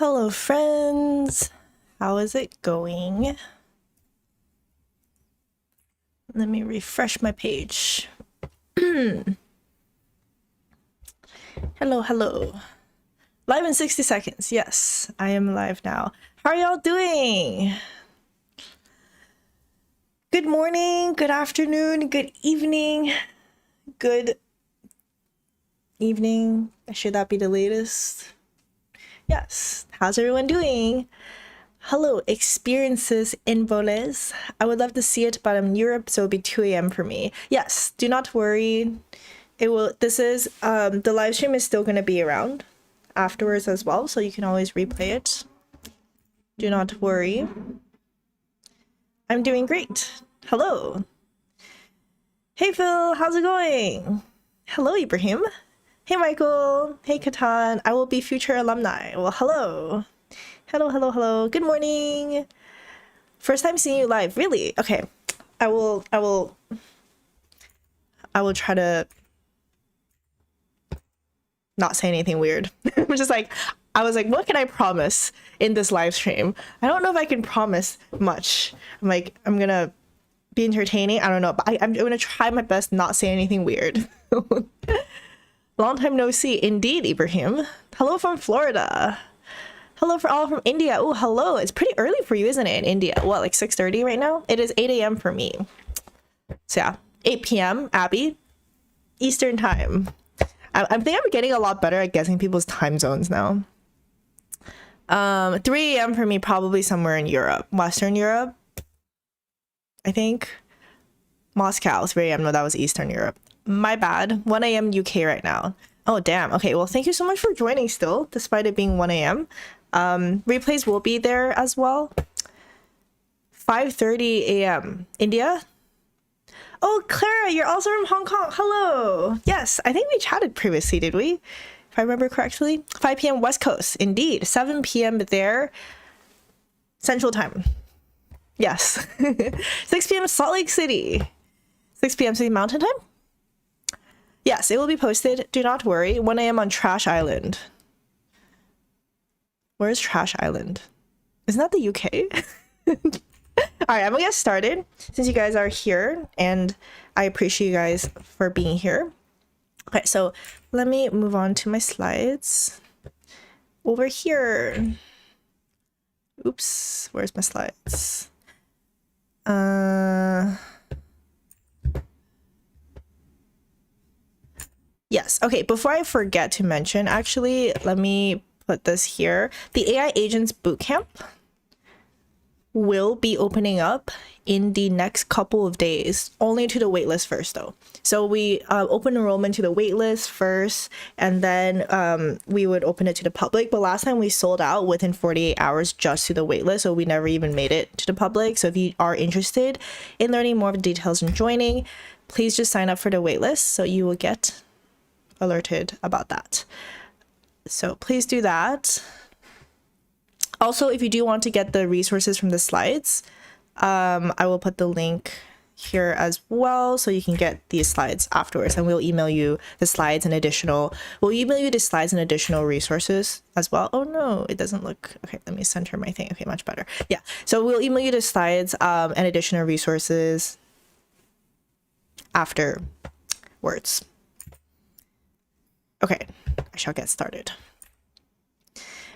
Hello friends, how is it going? Let me refresh my page. Hello. Live in 60 seconds. Yes, I am live now. How are y'all doing? Good morning, good afternoon, good evening, good evening. Should that be the latest? Yes, how's everyone doing? Hello, experiences in Boles. I would love to see it, but I'm in Europe, so it'll be 2 a.m. for me. Yes, do not worry. It will. This is the live stream is still going to be around afterwards as well, so you can always replay it. Do not worry. I'm doing great. Hello. Hey Phil, how's it going? Hello Ibrahim. Hey Michael. Hey Katan. I will be future alumni. Well, hello. Hello. Good morning. First time seeing you live. Really? Okay. I will try to not say anything weird. I'm just like, I was like, what can I promise in this live stream? I don't know if I can promise much. I'm like, I'm gonna be entertaining. I don't know, but I'm gonna try my best not say anything weird. Long time no see. Indeed, Ibrahim. Hello from Florida. Hello for all from India. Oh, hello. It's pretty early for you, isn't it, in India? What, like 6:30 right now? It is 8 a.m. for me. So yeah, 8 p.m. Abby, Eastern time. I think I'm getting a lot better at guessing people's time zones now. 3 a.m. for me, probably somewhere in Europe. Western Europe, I think. Moscow, 3 a.m. No, that was Eastern Europe. My bad. 1 a.m. UK right now. Oh, damn. Okay, well, thank you so much for joining still, despite it being 1 a.m. Replays will be there as well. 5:30 a.m. India. Oh, Clara, you're also from Hong Kong. Hello. Yes, I think we chatted previously, did we? If I remember correctly. 5 p.m. West Coast. Indeed. 7 p.m. there. Central time. Yes. 6 p.m. Salt Lake City. 6 p.m. City Mountain time? Yes, it will be posted. Do not worry. 1 a.m. on Trash Island. Where's Trash Island? Isn't that the UK? All right, I'm gonna get started since you guys are here, and I appreciate you guys for being here. Okay, so let me move on to my slides. Over here. Oops, where's my slides? Yes, okay, before I forget to mention, actually, let me put this here. The AI Agents Bootcamp will be opening up in the next couple of days, only to the waitlist first though. So we open enrollment to the waitlist first, and then we would open it to the public. But last time we sold out within 48 hours just to the waitlist, so we never even made it to the public. So if you are interested in learning more of the details and joining, please just sign up for the waitlist so you will get alerted about that. So please do that. Also, if you do want to get the resources from the slides, I will put the link here as well, so you can get these slides afterwards, and we'll email you the slides and additional resources as well. Oh no, it doesn't look okay. Let me center my thing. Okay, much better. Yeah, so we'll email you the slides and additional resources afterwards. Okay, I shall get started.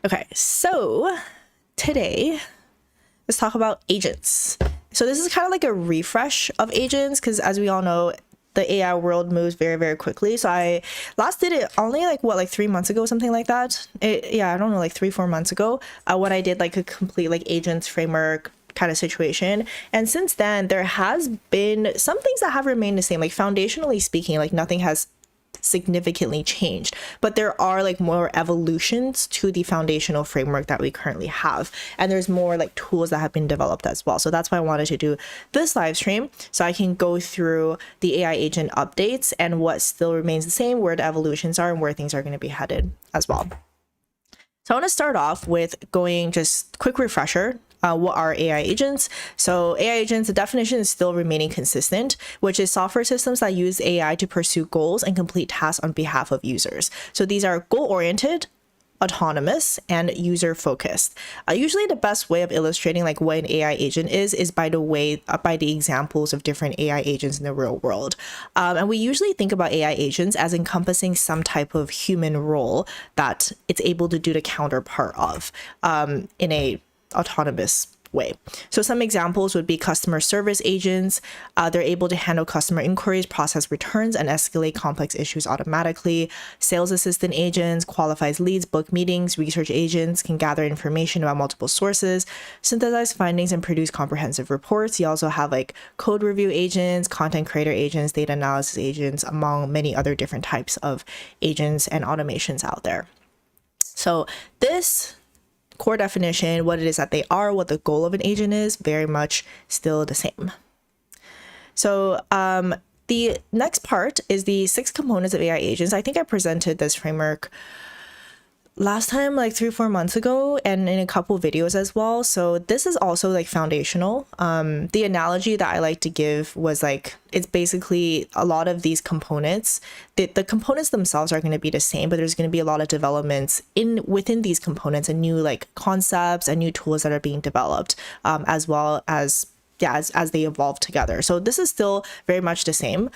Okay, so today, let's talk about agents. So this is kind of like a refresh of agents, because as we all know, the AI world moves very, very quickly. So I last did it only like 3 months ago, something like that. Yeah, I don't know, like 3-4 months ago, when I did like a complete like agents framework kind of situation. And since then, there has been some things that have remained the same, like foundationally speaking, like nothing has significantly changed, but there are like more evolutions to the foundational framework that we currently have, and there's more like tools that have been developed as well. So that's why I wanted to do this live stream, so I can go through the AI agent updates and what still remains the same, where the evolutions are, and where things are going to be headed as well. So I want to start off with going just quick refresher. What are AI agents? So AI agents, the definition is still remaining consistent, which is software systems that use AI to pursue goals and complete tasks on behalf of users. So these are goal-oriented, autonomous, and user focused. Usually the best way of illustrating like what an AI agent is by the examples of different AI agents in the real world. And we usually think about AI agents as encompassing some type of human role that it's able to do the counterpart of in a autonomous way. So some examples would be customer service agents. They're able to handle customer inquiries, process returns, and escalate complex issues automatically. Sales assistant agents qualifies leads, book meetings. Research agents can gather information about multiple sources, synthesize findings, and produce comprehensive reports. You also have like code review agents, content creator agents, data analysis agents, among many other different types of agents and automations out there. So this core definition, what it is that they are, what the goal of an agent is, very much still the same. So the next part is the 6 components of AI agents. I think I presented this framework last time, like 3-4 months ago, and in a couple videos as well. So this is also like foundational. The analogy that I like to give was like, it's basically a lot of these components, the components themselves are going to be the same, but there's going to be a lot of developments within these components and new like concepts and new tools that are being developed, as well as as they evolve together. So this is still very much the same.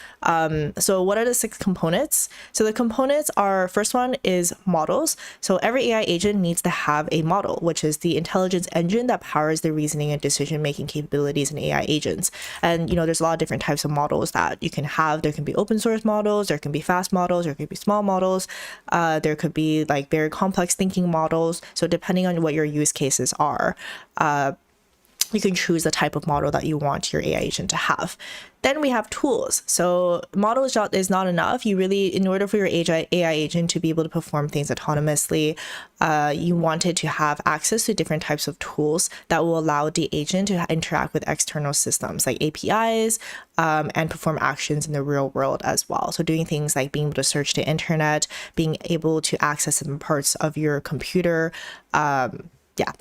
So what are the 6 components? So the components are, first one is models. So every AI agent needs to have a model, which is the intelligence engine that powers the reasoning and decision-making capabilities in AI agents. And, there's a lot of different types of models that you can have. There can be open source models, there can be fast models, there could be small models, there could be like very complex thinking models. So depending on what your use cases are, you can choose the type of model that you want your AI agent to have. Then we have tools. So model is not enough. You really, in order for your AI agent to be able to perform things autonomously, you want it to have access to different types of tools that will allow the agent to interact with external systems like APIs, and perform actions in the real world as well. So doing things like being able to search the internet, being able to access some parts of your computer,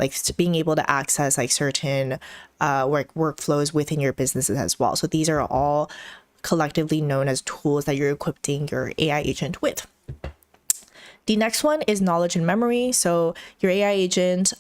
like being able to access like certain workflows within your businesses as well. So these are all collectively known as tools that you're equipping your AI agent with. The next one is knowledge and memory. So your AI agent,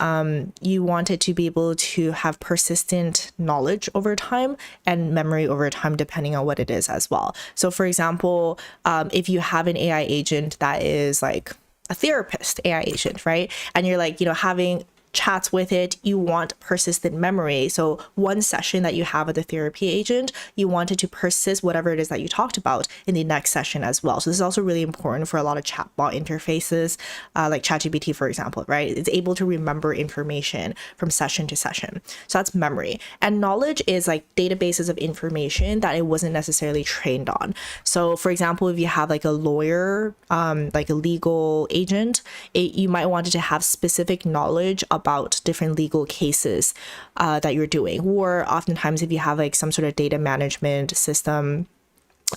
you want it to be able to have persistent knowledge over time and memory over time, depending on what it is as well. So for example, if you have an AI agent that is like a therapist AI agent, right? And you're like, having chats with it, you want persistent memory. So one session that you have with the therapy agent, you want it to persist whatever it is that you talked about in the next session as well. So this is also really important for a lot of chatbot interfaces, like ChatGPT, for example, right? It's able to remember information from session to session. So that's memory. And knowledge is like databases of information that it wasn't necessarily trained on. So for example, if you have like a lawyer, like a legal agent, you might want it to have specific knowledge about different legal cases that you're doing. Or oftentimes if you have like some sort of data management system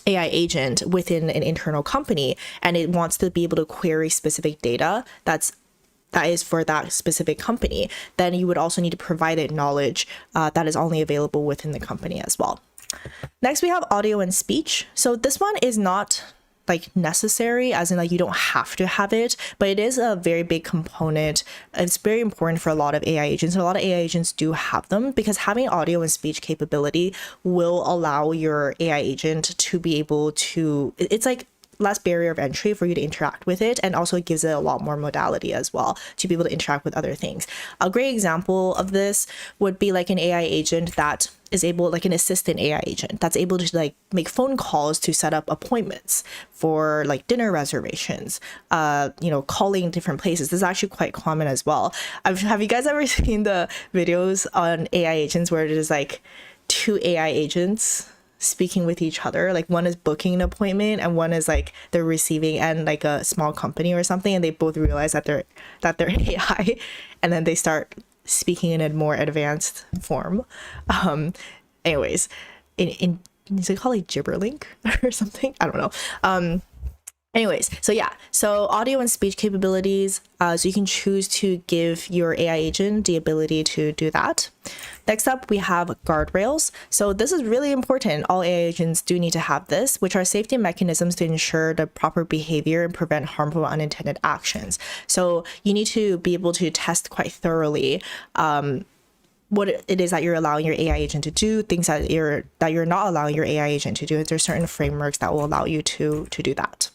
AI agent within an internal company and it wants to be able to query specific data that is for that specific company, then you would also need to provide it knowledge that is only available within the company as well. Next, we have audio and speech. So this one is not like necessary, as in like you don't have to have it, but it is a very big component. It's very important for a lot of AI agents. A lot of AI agents do have them because having audio and speech capability will allow your AI agent to be able to, it's like less barrier of entry for you to interact with it, and also it gives it a lot more modality as well to be able to interact with other things. A great example of this would be like an AI agent that is able, like an assistant AI agent that's able to like make phone calls to set up appointments for like dinner reservations, calling different places. This is actually quite common as well. Have you guys ever seen the videos on AI agents where it is like 2 AI agents speaking with each other? Like one is booking an appointment and one is like they're receiving, and like a small company or something, and they both realize that they're AI, and then they start speaking in a more advanced form. Anyways, is it called like gibberlink or something? I don't know. Anyways, so yeah, so audio and speech capabilities. So you can choose to give your AI agent the ability to do that. Next up, we have guardrails. So this is really important. All AI agents do need to have this, which are safety mechanisms to ensure the proper behavior and prevent harmful unintended actions. So you need to be able to test quite thoroughly what it is that you're allowing your AI agent to do, things that you're not allowing your AI agent to do. There's certain frameworks that will allow you to do that.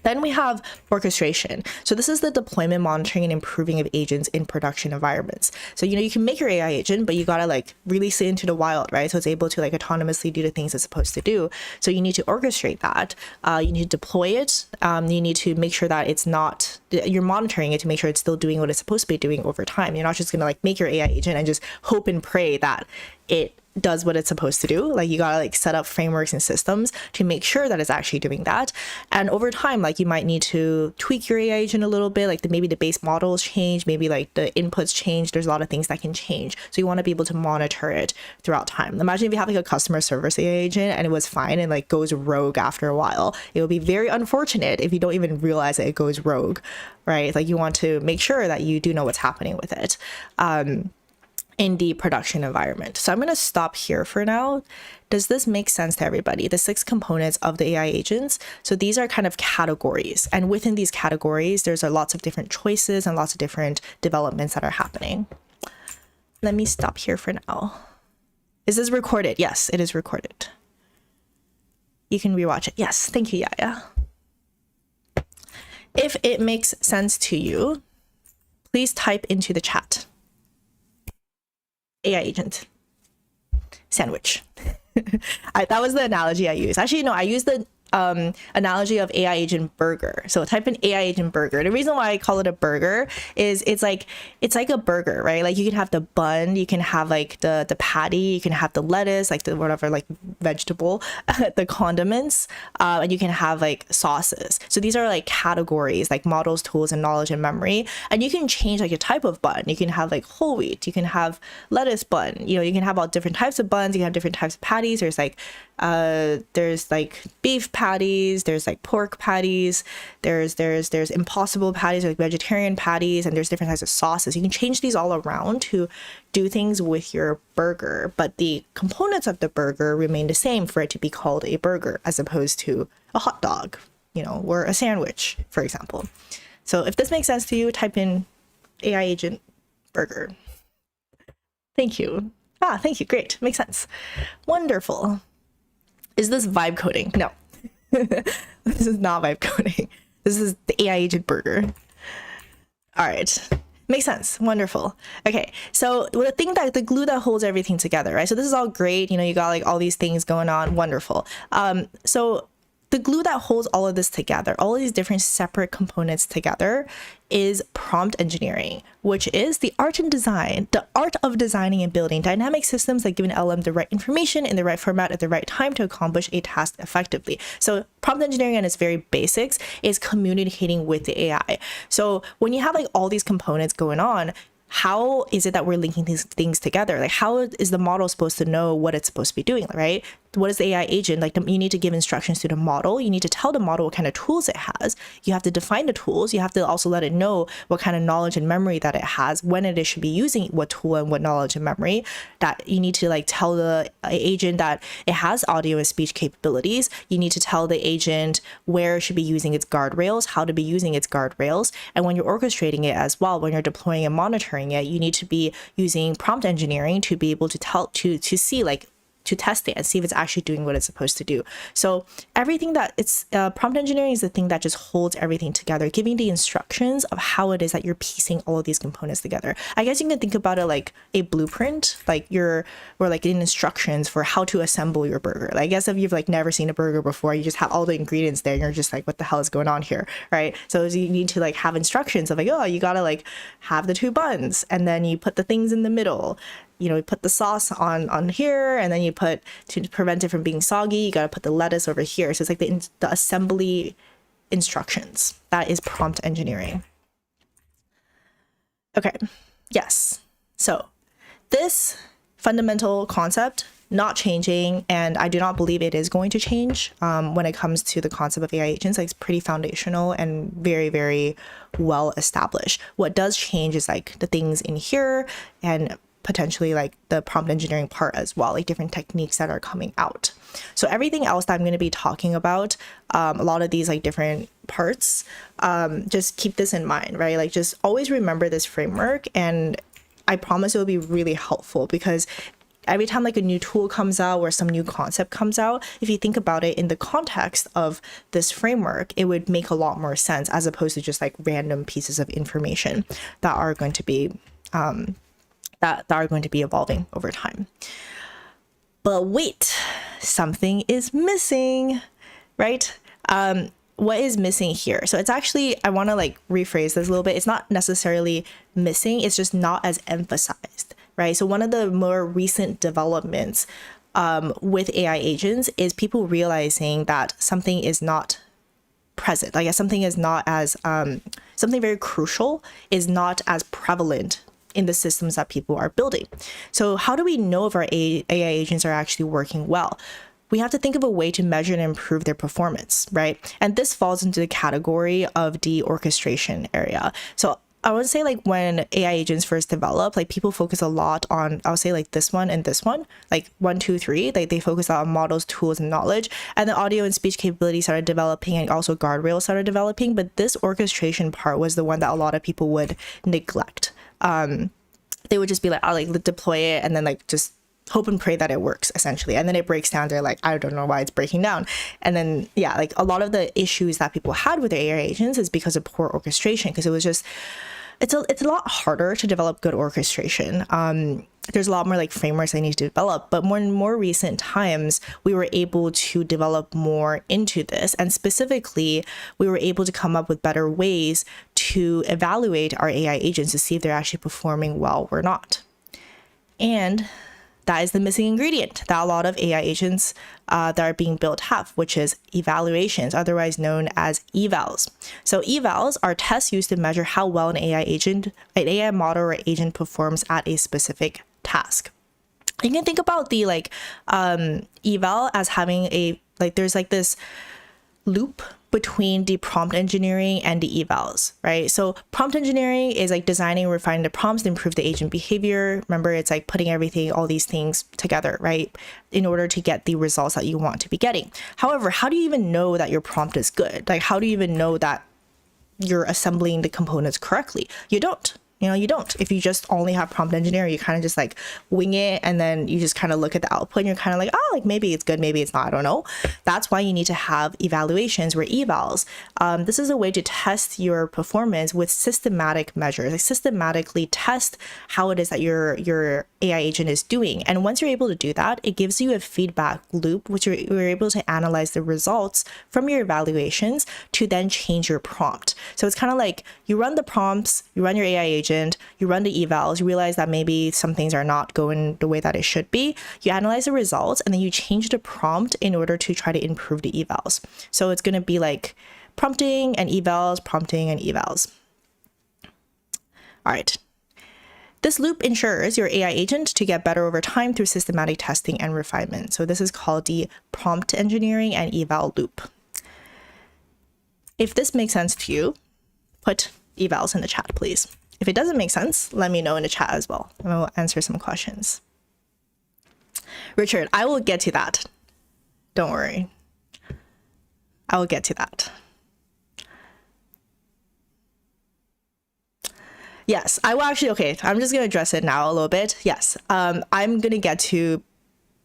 Then we have orchestration. So this is the deployment, monitoring, and improving of agents in production environments. So, you know, you can make your AI agent, but you gotta like release it into the wild, right? So it's able to like autonomously do the things it's supposed to do. So you need to orchestrate that. You need to deploy it. You need to make sure that it's not, you're monitoring it to make sure it's still doing what it's supposed to be doing over time. You're not just gonna like make your AI agent and just hope and pray that it does what it's supposed to do. Like you gotta like set up frameworks and systems to make sure that it's actually doing that. And over time, like you might need to tweak your AI agent a little bit, like maybe the base models change, maybe like the inputs change. There's a lot of things that can change. So you want to be able to monitor it throughout time. Imagine if you have like a customer service AI agent and it was fine and like goes rogue after a while. It would be very unfortunate if you don't even realize that it goes rogue, right? Like you want to make sure that you do know what's happening with it. In the production environment. So I'm going to stop here for now. Does this make sense to everybody? The 6 components of the AI agents. So these are kind of categories. And within these categories, there's lots of different choices and lots of different developments that are happening. Let me stop here for now. Is this recorded? Yes, it is recorded. You can rewatch it. Yes, thank you, Yaya. If it makes sense to you, please type into the chat. AI agent sandwich. That was the analogy I used. Actually, no, I used the analogy of AI agent burger. So type in AI agent burger. The reason why I call it a burger is it's like a burger, right? Like you can have the bun, you can have like the patty, you can have the lettuce, like the whatever, like vegetable, the condiments, and you can have like sauces. So these are like categories, like models, tools, and knowledge and memory. And you can change like a type of bun. You can have like whole wheat, you can have lettuce bun, you know, you can have all different types of buns, you can have different types of patties. There's like beef patties, there's like pork patties, there's impossible patties, like vegetarian patties, and there's different types of sauces. You can change these all around to do things with your burger, but the components of the burger remain the same for it to be called a burger as opposed to a hot dog, you know, or a sandwich, for example. So if this makes sense to you, type in AI agent burger. Thank you. Thank you. Great. Makes sense. Wonderful. Is this vibe coding? No. This is not vibe coding. This is the AI agent burger. All right. Makes sense. Wonderful. Okay. So the glue that holds everything together, right? So this is all great. You know, you got like all these things going on. Wonderful. So the glue that holds all of this together, all of these different separate components together, is prompt engineering, which is the art of designing and building dynamic systems that give an LM the right information in the right format at the right time to accomplish a task effectively. So prompt engineering at its very basics is communicating with the AI. So when you have like all these components going on, how is it that we're linking these things together? Like, how is the model supposed to know what it's supposed to be doing, right? What is the AI agent? Like, you need to give instructions to the model. You need to tell the model what kind of tools it has. You have to define the tools. You have to also let it know what kind of knowledge and memory that it has, when it should be using what tool and what knowledge and memory. That you need to like tell the agent that it has audio and speech capabilities. You need to tell the agent where it should be using its guardrails, how to be using its guardrails. And when you're orchestrating it as well, when you're deploying and monitoring it, you need to be using prompt engineering to be able to see like, to test it and see if it's actually doing what it's supposed to do. So everything that it's prompt engineering is the thing that just holds everything together, giving the instructions of how it is that you're piecing all of these components together. I guess you can think about it like a blueprint, like like in instructions for how to assemble your burger. Like, I guess if you've like never seen a burger before, you just have all the ingredients there and you're just like, what the hell is going on here, right? So you need to like have instructions of like, oh, you gotta like have the 2 buns and then you put the things in the middle. You know, you put the sauce on here, and then you put, to prevent it from being soggy, you got to put the lettuce over here. So it's like the assembly instructions. That is prompt engineering. Okay, yes. So this fundamental concept not changing, and I do not believe it is going to change when it comes to the concept of AI agents. Like, it's pretty foundational and very, very well established. What does change is like the things in here and potentially like the prompt engineering part as well, like different techniques that are coming out. So everything else that I'm going to be talking about, a lot of these like different parts, just keep this in mind, right? Like, just always remember this framework, and I promise it will be really helpful, because every time like a new tool comes out or some new concept comes out, if you think about it in the context of this framework, it would make a lot more sense, as opposed to just like random pieces of information that are going to be that are going to be evolving over time. But wait, something is missing, right? What is missing here? So it's actually, I want to like rephrase this a little bit. It's not necessarily missing, it's just not as emphasized, right? So one of the more recent developments with AI agents is people realizing that something is not present. Like, something is not as, something very crucial is not as prevalent in the systems that people are building. So how do we know if our AI agents are actually working well? We have to think of a way to measure and improve their performance, right? And this falls into the category of the orchestration area. So I would say, like, when AI agents first develop, like, people focus a lot on, I would say, like this one and this one, like 1, 2, 3, like they focus on models, tools, and knowledge. And the audio and speech capabilities started developing, and also guardrails started developing. But this orchestration part was the one that a lot of people would neglect. They would just be like, I'll like deploy it and then like just hope and pray that it works, essentially. And then it breaks down. They're like, I don't know why it's breaking down. And then, yeah, like a lot of the issues that people had with their AI agents is because of poor orchestration, because it was just, it's a lot harder to develop good orchestration. There's a lot more like frameworks I need to develop, but in more recent times, we were able to develop more into this. And specifically, we were able to come up with better ways to evaluate our AI agents to see if they're actually performing well or not. And that is the missing ingredient that a lot of AI agents that are being built have, which is evaluations, otherwise known as evals. So evals are tests used to measure how well an AI model or agent performs at a specific task. You can think about the like eval as having a, like, there's like this loop between the prompt engineering and the evals, right? So prompt engineering is like designing and refining the prompts to improve the agent behavior. Remember, it's like putting everything, all these things together, right, in order to get the results that you want to be getting. However, how do you even know that your prompt is good? Like, how do you even know that you're assembling the components correctly? You don't. You don't. If you just only have prompt engineering, you kind of just like wing it, and then you just kind of look at the output and you're kind of like, oh, like maybe it's good, maybe it's not, I don't know. That's why you need to have evaluations, where evals, this is a way to test your performance with systematic measures, like systematically test how it is that your AI agent is doing. And once you're able to do that, it gives you a feedback loop, which you're able to analyze the results from your evaluations to then change your prompt. So it's kind of like you run the prompts, you run your AI agent, you run the evals, you realize that maybe some things are not going the way that it should be. You analyze the results, and then you change the prompt in order to try to improve the evals. So it's going to be like prompting and evals, prompting and evals. All right. This loop ensures your AI agent to get better over time through systematic testing and refinement. So this is called the prompt engineering and eval loop. If this makes sense to you, put evals in the chat, please. If it doesn't make sense, let me know in the chat as well, and I will answer some questions. Richard, I will get to that. Don't worry. I will get to that. Yes, I will actually, okay, I'm just going to address it now a little bit. Yes, I'm going to get to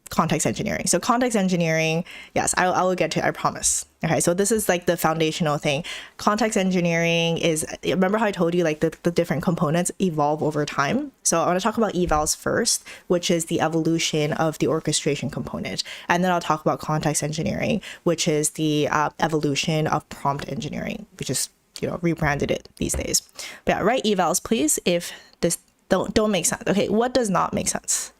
context engineering. So context engineering, yes, I will get to it, I promise. Okay, so this is like the foundational thing. Context engineering is, remember how I told you like the different components evolve over time? So I want to talk about evals first, which is the evolution of the orchestration component. And then I'll talk about context engineering, which is the evolution of prompt engineering, which is, rebranded it these days. But yeah, write evals, please, if this don't make sense. Okay, what does not make sense?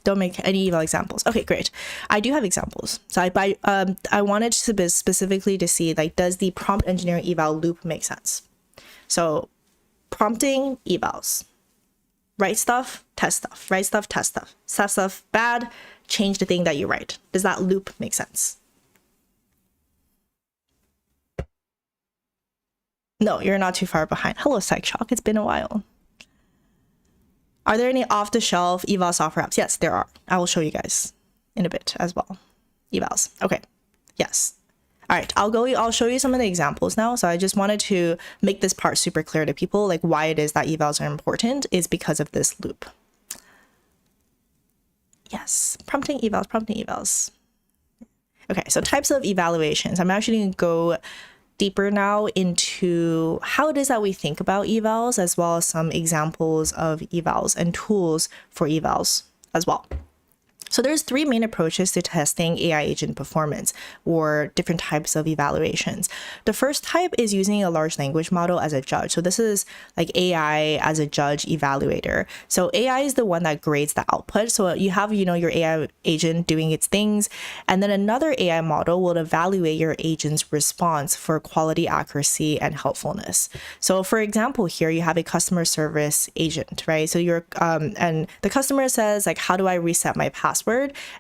Don't make any eval examples. Okay, great. I do have examples. So I wanted to specifically to see, like, does the prompt engineering eval loop make sense? So prompting evals. Write stuff, test stuff, write stuff, test stuff. Stuff bad, change the thing that you write. Does that loop make sense? No, you're not too far behind. Hello, PsychShock. It's been a while. Are there any off-the-shelf eval software apps? Yes, there are. I will show you guys in a bit as well. Evals. Okay. Yes. All right. I'll show you some of the examples now. So I just wanted to make this part super clear to people, like why it is that evals are important is because of this loop. Yes. Prompting evals. Okay. So types of evaluations. I'm actually going to go deeper now into how it is that we think about evals, as well as some examples of evals and tools for evals as well. So there's three main approaches to testing AI agent performance, or different types of evaluations. The first type is using a large language model as a judge. So this is like AI as a judge evaluator. So AI is the one that grades the output. So you have, your AI agent doing its things, and then another AI model will evaluate your agent's response for quality, accuracy, and helpfulness. So for example, here you have a customer service agent, right? So you're, and the customer says like, how do I reset my password?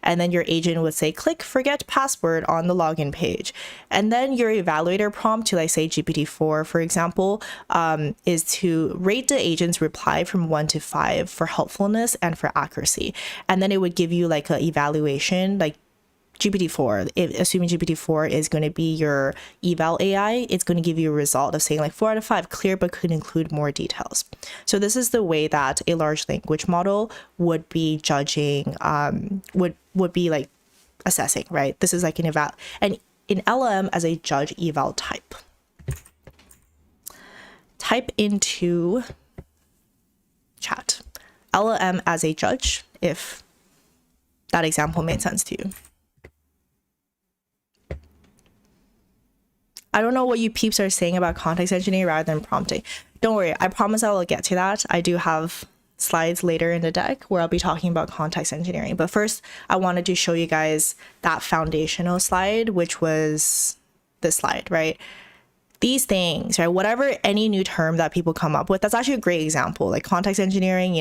And then your agent would say, click forget password on the login page. And then your evaluator prompt to, like, say GPT-4, for example, is to rate the agent's reply from 1 to 5 for helpfulness and for accuracy. And then it would give you like an evaluation, like GPT-4, assuming GPT-4 is going to be your eval AI, it's going to give you a result of saying like 4 out of 5, clear, but could include more details. So this is the way that a large language model would be judging, would be like assessing, right? This is like an eval, and in LLM as a judge eval type. Type into chat, LLM as a judge, if that example made sense to you. I don't know what you peeps are saying about context engineering rather than prompting. Don't worry, I promise I will get to that. I do have slides later in the deck where I'll be talking about context engineering. But first, I wanted to show you guys that foundational slide, which was this slide, right? These things, right? Whatever, any new term that people come up with, that's actually a great example. Like context engineering,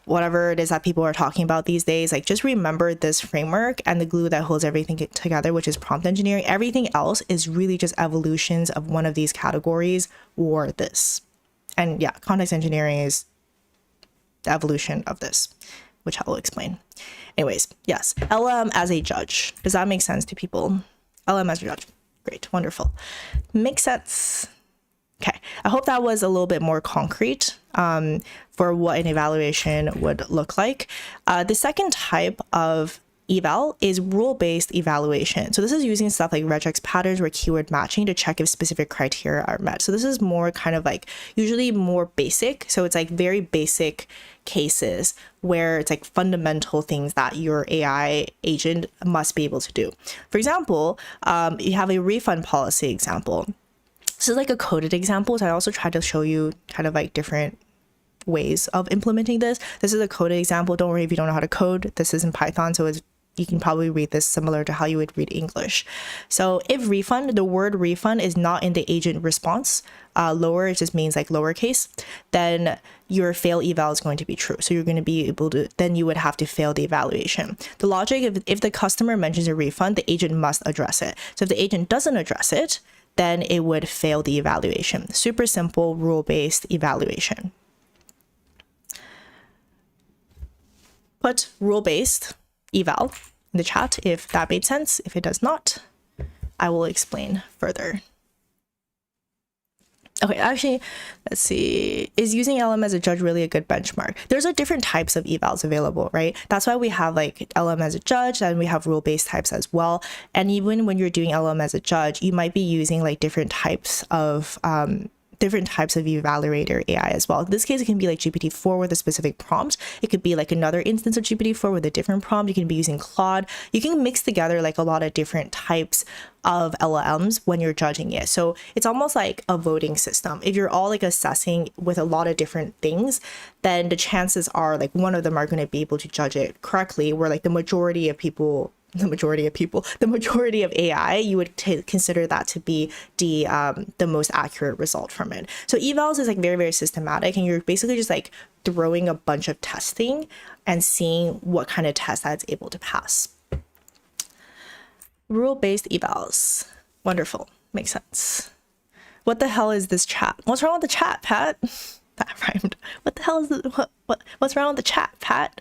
whatever it is that people are talking about these days, like just remember this framework and the glue that holds everything together, which is prompt engineering. Everything else is really just evolutions of one of these categories or this. And yeah, context engineering is the evolution of this, which I will explain. Anyways, yes, LLM as a judge. Does that make sense to people? LLM as a judge. Great, wonderful. Makes sense. Okay, I hope that was a little bit more concrete for what an evaluation would look like. The second type of eval is rule-based evaluation. So this is using stuff like regex patterns or keyword matching to check if specific criteria are met. So this is more kind of like usually more basic. So it's like very basic cases where it's like fundamental things that your AI agent must be able to do. For example, you have a refund policy example. This is like a coded example. So I also tried to show you kind of like different ways of implementing this. This is a coded example. Don't worry if you don't know how to code. This is in Python, so you can probably read this similar to how you would read English. So if refund, the word refund is not in the agent response, lower, it just means like lowercase, then your fail eval is going to be true. So you're going to be able to, then you would have to fail the evaluation. The logic, if the customer mentions a refund, the agent must address it. So if the agent doesn't address it, then it would fail the evaluation. Super simple rule-based evaluation. Put rule-based eval in the chat if that made sense. If it does not, I will explain further. Okay, actually, let's see. Is using LM as a judge really a good benchmark? There's different types of evals available, right? That's why we have like LM as a judge, and we have rule-based types as well. And even when you're doing LM as a judge, you might be using like different types of evaluator AI as well. In this case, it can be like GPT-4 with a specific prompt. It could be like another instance of GPT-4 with a different prompt. You can be using Claude. You can mix together like a lot of different types of LLMs when you're judging it. So it's almost like a voting system. If you're all like assessing with a lot of different things, then the chances are like one of them are going to be able to judge it correctly, where like the majority of people the majority of people, the majority of AI, you would consider that to be the most accurate result from it. So evals is like very, very systematic, and you're basically just like throwing a bunch of testing and seeing what kind of test that's able to pass. Rule-based evals. Wonderful. Makes sense. What the hell is this chat? What's wrong with the chat, Pat? That rhymed. What the hell is the, what's wrong with the chat, Pat?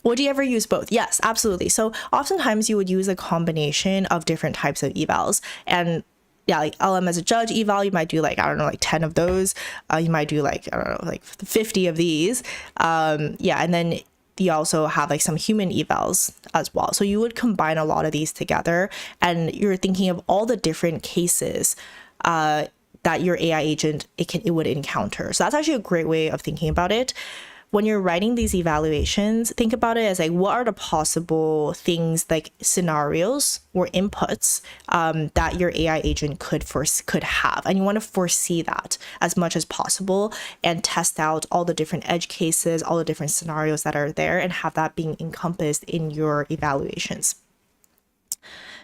Would you ever use both? Yes, absolutely. So oftentimes you would use a combination of different types of evals. And yeah, like LM as a judge eval, you might do like, I don't know, like 10 of those. You might do like, I don't know, like 50 of these. Yeah, and then you also have like some human evals as well. So you would combine a lot of these together, and you're thinking of all the different cases that your AI agent it would encounter. So that's actually a great way of thinking about it. When you're writing these evaluations, think about it as like, what are the possible things, like scenarios or inputs that your AI agent could have, and you want to foresee that as much as possible and test out all the different edge cases, all the different scenarios that are there, and have that being encompassed in your evaluations.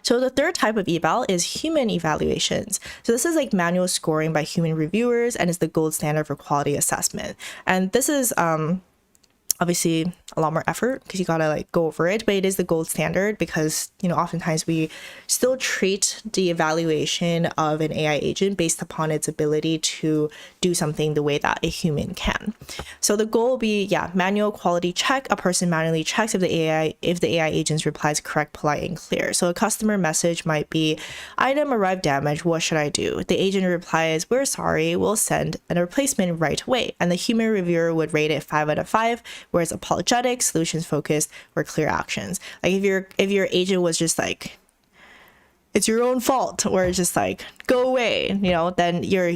So the third type of eval is human evaluations. So this is like manual scoring by human reviewers, and is the gold standard for quality assessment. And this is obviously a lot more effort because you gotta like go over it, but it is the gold standard because, you know, oftentimes we still treat the evaluation of an AI agent based upon its ability to do something the way that a human can. So the goal will be, yeah, manual quality check. A person manually checks if the AI agent's reply is correct, polite, and clear. So a customer message might be, item arrived damaged, what should I do? The agent replies, we're sorry, we'll send a replacement right away. And the human reviewer would rate it 5 out of 5, whereas apologetic, solutions focused, or clear actions. Like if your agent was just like, it's your own fault, or it's just like, go away, you know, then your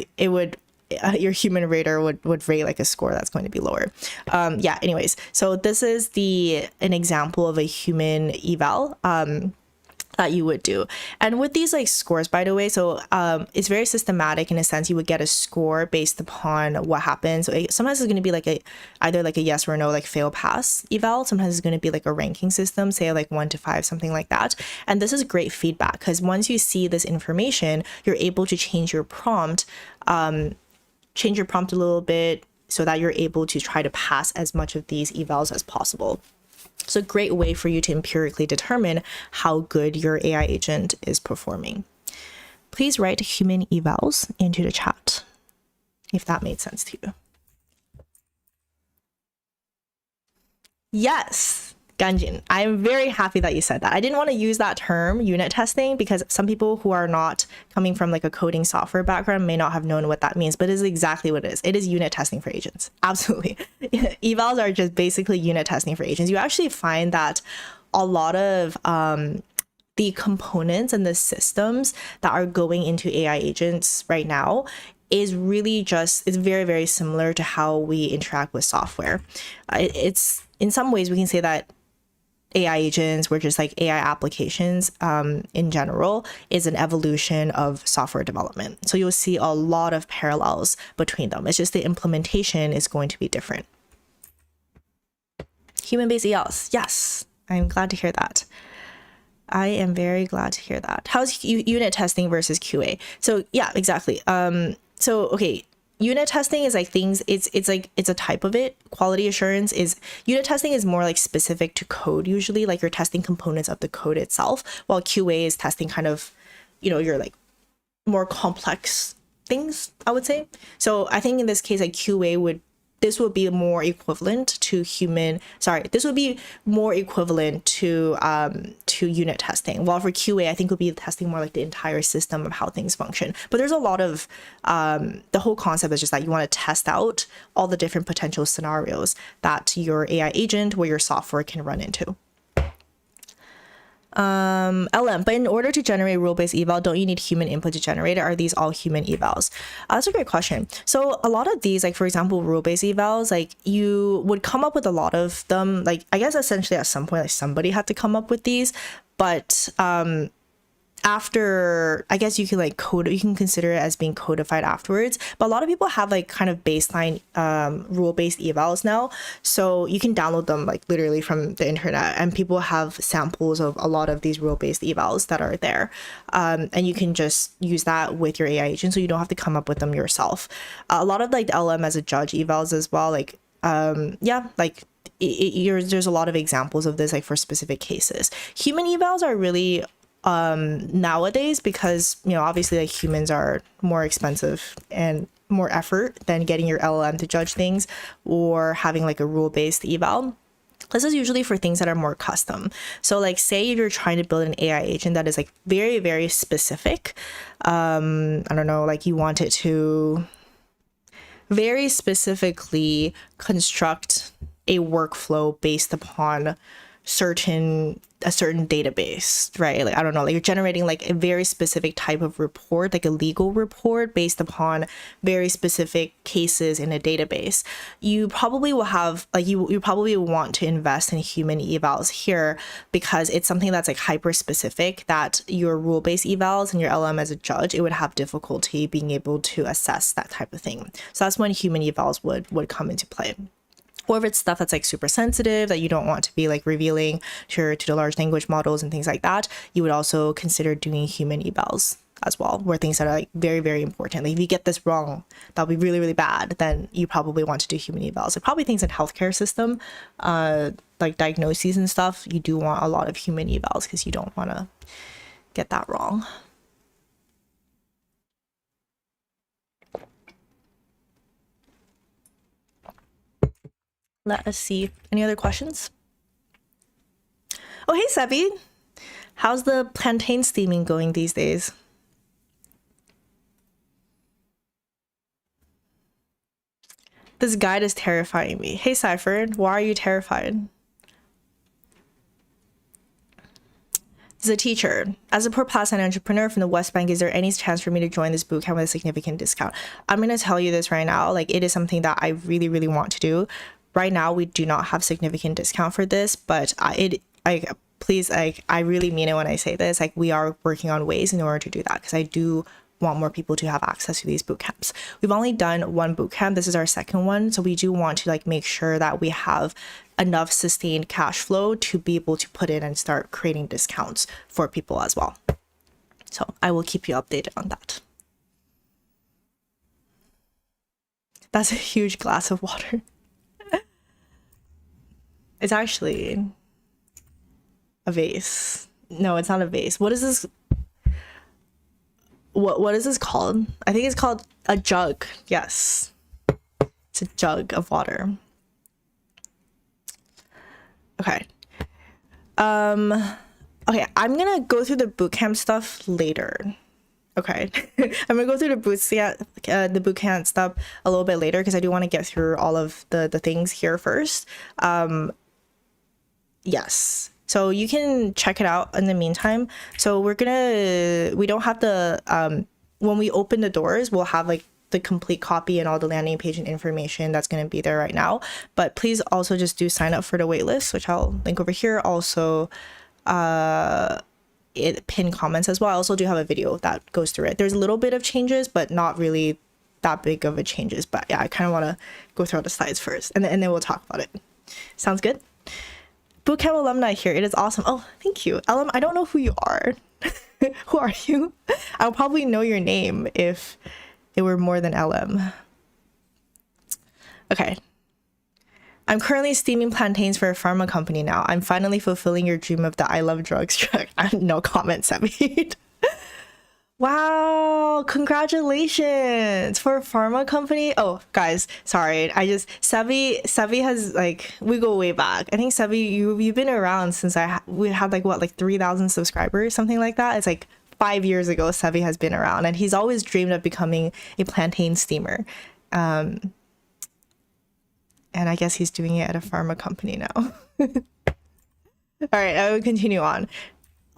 human rater would rate like a score that's going to be lower. Yeah, anyways, so this is an example of a human eval that you would do. And with these like scores, by the way, so it's very systematic in a sense. You would get a score based upon what happens. So sometimes it's going to be like either like a yes or no, like fail pass eval. Sometimes it's going to be like a ranking system, say like 1 to 5, something like that. And this is great feedback because once you see this information, you're able to change your prompt a little bit so that you're able to try to pass as much of these evals as possible. It's a great way for you to empirically determine how good your AI agent is performing. Please write human evals into the chat if that made sense to you. Yes, Ganjin, I'm very happy that you said that. I didn't want to use that term, unit testing, because some people who are not coming from like a coding software background may not have known what that means, but it is exactly what it is. It is unit testing for agents. Absolutely. Evals are just basically unit testing for agents. You actually find that a lot of the components and the systems that are going into AI agents right now is really just, it's very, very similar to how we interact with software. It's in some ways we can say that AI agents, were just like AI applications in general, is an evolution of software development. So you'll see a lot of parallels between them. It's just the implementation is going to be different. Human-based ELs. Yes, I'm glad to hear that. I am very glad to hear that. How's unit testing versus QA? So yeah, exactly. So, okay. Unit testing is like things, it's a type of it. Quality assurance is, unit testing is more like specific to code usually, like you're testing components of the code itself, while QA is testing kind of, you know, your like more complex things, I would say. So I think in this case, like this would be more equivalent to unit testing. While for QA, I think would be testing more like the entire system of how things function. But there's a lot of, the whole concept is just that you want to test out all the different potential scenarios that your AI agent or your software can run into. LM, but in order to generate rule-based eval, don't you need human input to generate it? Are these all human evals? That's a great question. So a lot of these, like for example, rule-based evals, like you would come up with a lot of them. Like I guess essentially at some point, like somebody had to come up with these, but after, I guess you can like code, you can consider it as being codified afterwards, but a lot of people have like kind of baseline rule-based evals now, so you can download them like literally from the internet, and people have samples of a lot of these rule-based evals that are there, and you can just use that with your AI agent, so you don't have to come up with them yourself. A lot of like the LM as a judge evals as well, like yeah, like there's a lot of examples of this like for specific cases. Human evals are really nowadays, because you know obviously like humans are more expensive and more effort than getting your LLM to judge things or having like a rule-based eval. This is usually for things that are more custom. So like say if you're trying to build an AI agent that is like very, very specific, I don't know, like you want it to very specifically construct a workflow based upon a certain database, right? Like I don't know, like you're generating like a very specific type of report, like a legal report based upon very specific cases in a database. You probably will have like you probably want to invest in human evals here, because it's something that's like hyper specific that your rule-based evals and your LM as a judge, it would have difficulty being able to assess that type of thing. So that's when human evals would come into play. Or if it's stuff that's like super sensitive that you don't want to be like revealing to the large language models and things like that, you would also consider doing human evals as well, where things that are like very, very important. Like if you get this wrong, that'll be really, really bad, then you probably want to do human evals. Like probably things in healthcare system, like diagnoses and stuff, you do want a lot of human evals because you don't want to get that wrong. Let us see. Any other questions? Oh, hey, Sebi. How's the plantain steaming going these days? This guide is terrifying me. Hey, Cypher, why are you terrified? As a teacher, as a poor Pass and entrepreneur from the West Bank, is there any chance for me to join this bootcamp with a significant discount? I'm going to tell you this right now. Like it is something that I really, really want to do. Right now, we do not have significant discount for this, but please, like, I really mean it when I say this. Like, we are working on ways in order to do that, because I do want more people to have access to these boot camps. We've only done one boot camp. This is our second one. So we do want to like make sure that we have enough sustained cash flow to be able to put in and start creating discounts for people as well. So I will keep you updated on that. That's a huge glass of water. It's actually a vase. No, it's not a vase. What is this? What is this called? I think it's called a jug. Yes. It's a jug of water. Okay. Okay, I'm gonna go through the bootcamp stuff later. Okay. I'm gonna go through the bootcamp stuff a little bit later, because I do want to get through all of the things here first. Yes, so you can check it out in the meantime. So we don't have the when we open the doors, we'll have like the complete copy and all the landing page and information that's going to be there right now. But please also just do sign up for the waitlist, which I'll link over here. Also pin comments as well. I also do have a video that goes through it. There's a little bit of changes, but not really that big of a changes. But yeah, I kind of want to go through all the slides first, and then we'll talk about it. Sounds good? Bootcamp alumni here. It is awesome. Oh, thank you. LM, I don't know who you are. Who are you? I'll probably know your name if it were more than LM. Okay. I'm currently steaming plantains for a pharma company now. I'm finally fulfilling your dream of the I love drugs truck. No comments, Sabine. Wow, congratulations for a pharma company. Oh, guys, sorry. Sevi has like, we go way back. I think Sevi, you've been around since we had like what, like 3,000 subscribers, something like that. It's like 5 years ago Sevi has been around, and he's always dreamed of becoming a plantain steamer. And I guess he's doing it at a pharma company now. All right, I will continue on.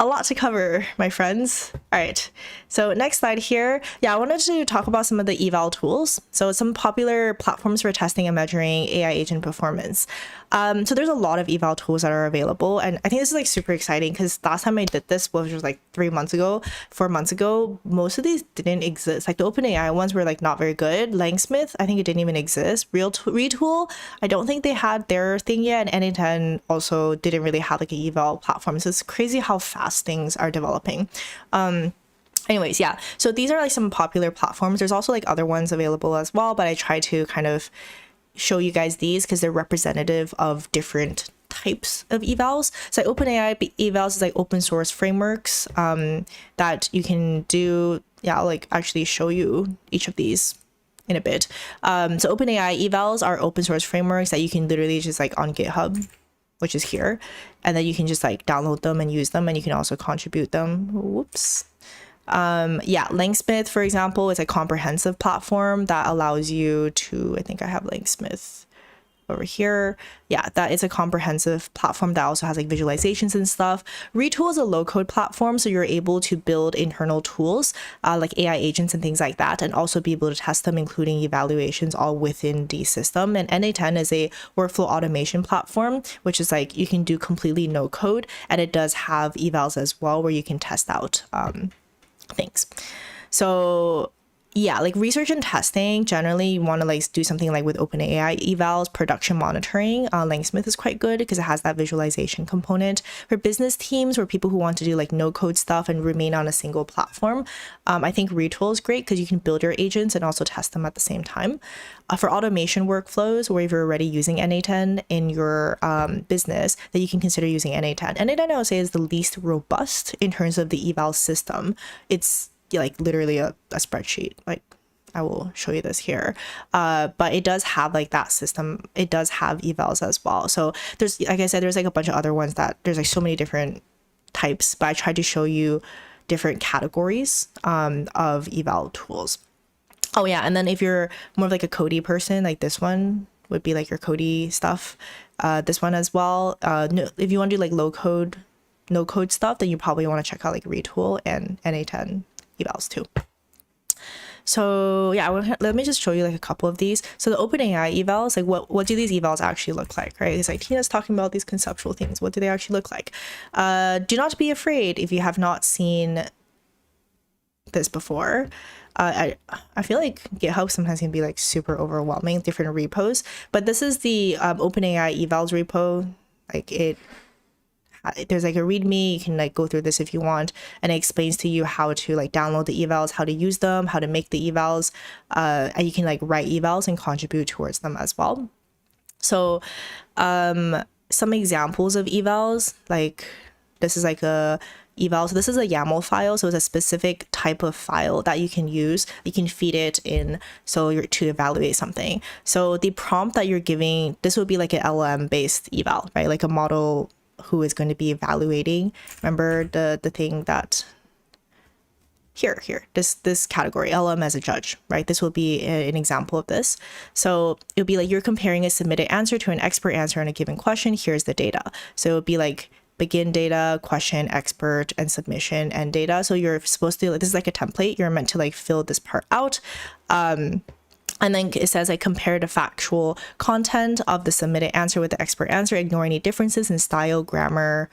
a lot to cover, my friends. All right, so next slide here. Yeah, I wanted to talk about some of the eval tools. So some popular platforms for testing and measuring AI agent performance. So there's a lot of eval tools that are available, and I think this is like super exciting because last time I did this, which was like 4 months ago, most of these didn't exist. Like the OpenAI ones were like not very good. Langsmith, I think it didn't even exist. Retool, I don't think they had their thing yet, and NA10 also didn't really have like an eval platform. So it's crazy how fast things are developing. Anyways, yeah, so these are like some popular platforms. There's also like other ones available as well, but I try to kind of show you guys these because they're representative of different types of evals. So like OpenAI evals is like open source frameworks that you can do. Yeah, I'll like actually show you each of these in a bit. So OpenAI evals are open source frameworks that you can literally just like on GitHub, which is here, and then you can just like download them and use them, and you can also contribute them. Whoops. Yeah, Langsmith, for example, is a comprehensive platform that allows you to, I think I have Langsmith over here. Yeah, that is a comprehensive platform that also has like visualizations and stuff. Retool is a low-code platform, so you're able to build internal tools like AI agents and things like that, and also be able to test them, including evaluations, all within the system. And NA10 is a workflow automation platform, which is like you can do completely no code, and it does have evals as well where you can test out things. So yeah, like research and testing, generally you want to like do something like with OpenAI evals. Production monitoring, Langsmith is quite good because it has that visualization component. For business teams or people who want to do like no code stuff and remain on a single platform, I think Retool is great because you can build your agents and also test them at the same time. For automation workflows, where if you're already using NA10 in your business, then you can consider using NA10. NA10, I would say, is the least robust in terms of the eval system. It's like literally a spreadsheet. Like I will show you this here, but it does have like that system. It does have evals as well. So there's, like I said, there's like a bunch of other ones that there's like so many different types, but I tried to show you different categories of eval tools. Oh yeah, and then if you're more of like a Cody person, like this one would be like your Cody stuff. This one as well. No, if you want to do like low code, no code stuff, then you probably want to check out like Retool and NA10 evals too. So yeah, let me just show you like a couple of these. So the OpenAI evals, like what do these evals actually look like, right? It's like Tina's talking about these conceptual things. What do they actually look like? Do not be afraid if you have not seen this before. I feel like GitHub sometimes can be like super overwhelming, different repos, but this is the OpenAI evals repo. Like there's like a readme. You can like go through this if you want, and it explains to you how to like download the evals, how to use them, how to make the evals, and you can like write evals and contribute towards them as well. So some examples of evals, like this is like a eval. So this is a YAML file, so it's a specific type of file that you can use. You can feed it in to evaluate something. So the prompt that you're giving, this would be like an LLM based eval, right? Like a model who is going to be evaluating. Remember the thing that this category, LLM as a judge, right? This will be an example of this. So it'll be like you're comparing a submitted answer to an expert answer on a given question. Here's the data. So it would be like begin data, question, expert, and submission and data. So you're supposed to, this is like a template. You're meant to like fill this part out. And then it says like compare the factual content of the submitted answer with the expert answer, ignore any differences in style, grammar,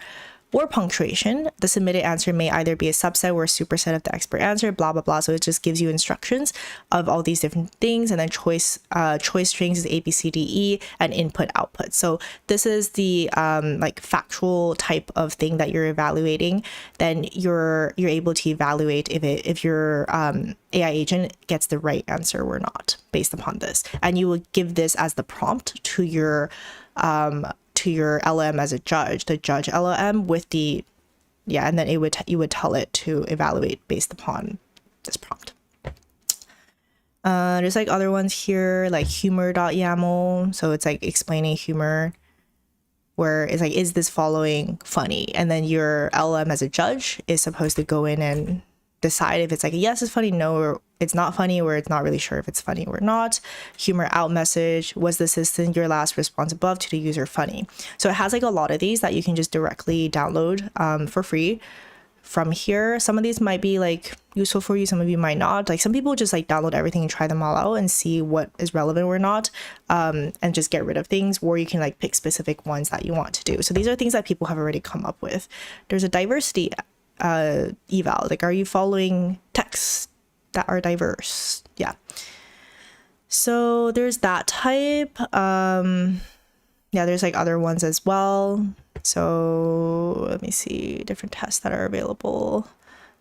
or punctuation. The submitted answer may either be a subset or a superset of the expert answer, blah, blah, blah. So it just gives you instructions of all these different things. And then choice strings is A, B, C, D, E, and input, output. So this is the like factual type of thing that you're evaluating. Then you're able to evaluate if your AI agent gets the right answer or not based upon this. And you will give this as the prompt to your LLM as a judge, the judge LLM with the, yeah, and then you would tell it to evaluate based upon this prompt. There's like other ones here, like humor.yaml. So it's like explaining humor, where it's like, is this following funny? And then your LLM as a judge is supposed to go in and decide if it's like, yes, it's funny, no, or it's not funny, or it's not really sure if it's funny or not. Humor out message, was the assistant your last response above to the user funny? So it has like a lot of these that you can just directly download for free. from here. Some of these might be like useful for you, some of you might not. Like some people just like download everything and try them all out and see what is relevant or not, and just get rid of things, or you can like pick specific ones that you want to do. So these are things that people have already come up with. There's a diversity eval, like are you following texts that are diverse? Yeah, so there's that type. Yeah, there's like other ones as well. So let me see different tests that are available.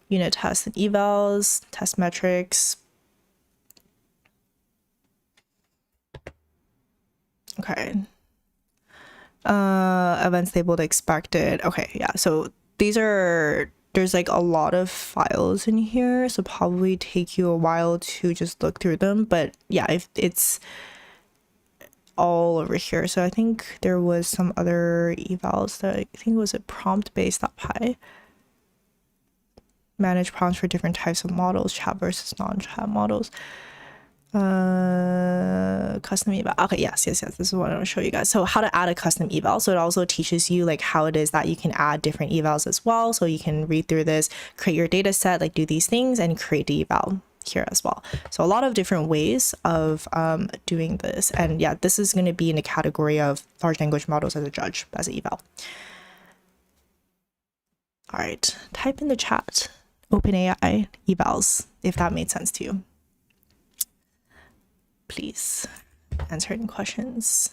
Unit tests and evals, test metrics. Okay. Events labeled expected. Okay, yeah. So there's like a lot of files in here, so probably take you a while to just look through them. But yeah, if it's all over here. So I think there was some other evals that I think was a prompt-based.py. Manage prompts for different types of models, chat versus non-chat models. Custom eval. Okay, yes, this is what I want to show you guys. So how to add a custom eval. So it also teaches you like how it is that you can add different evals as well. So you can read through this, create your data set, like do these things and create the eval here as well. So a lot of different ways of doing this. And yeah, this is going to be in the category of large language models as a judge, as an eval. All right, type in the chat OpenAI evals if that made sense to you. Please answer any questions.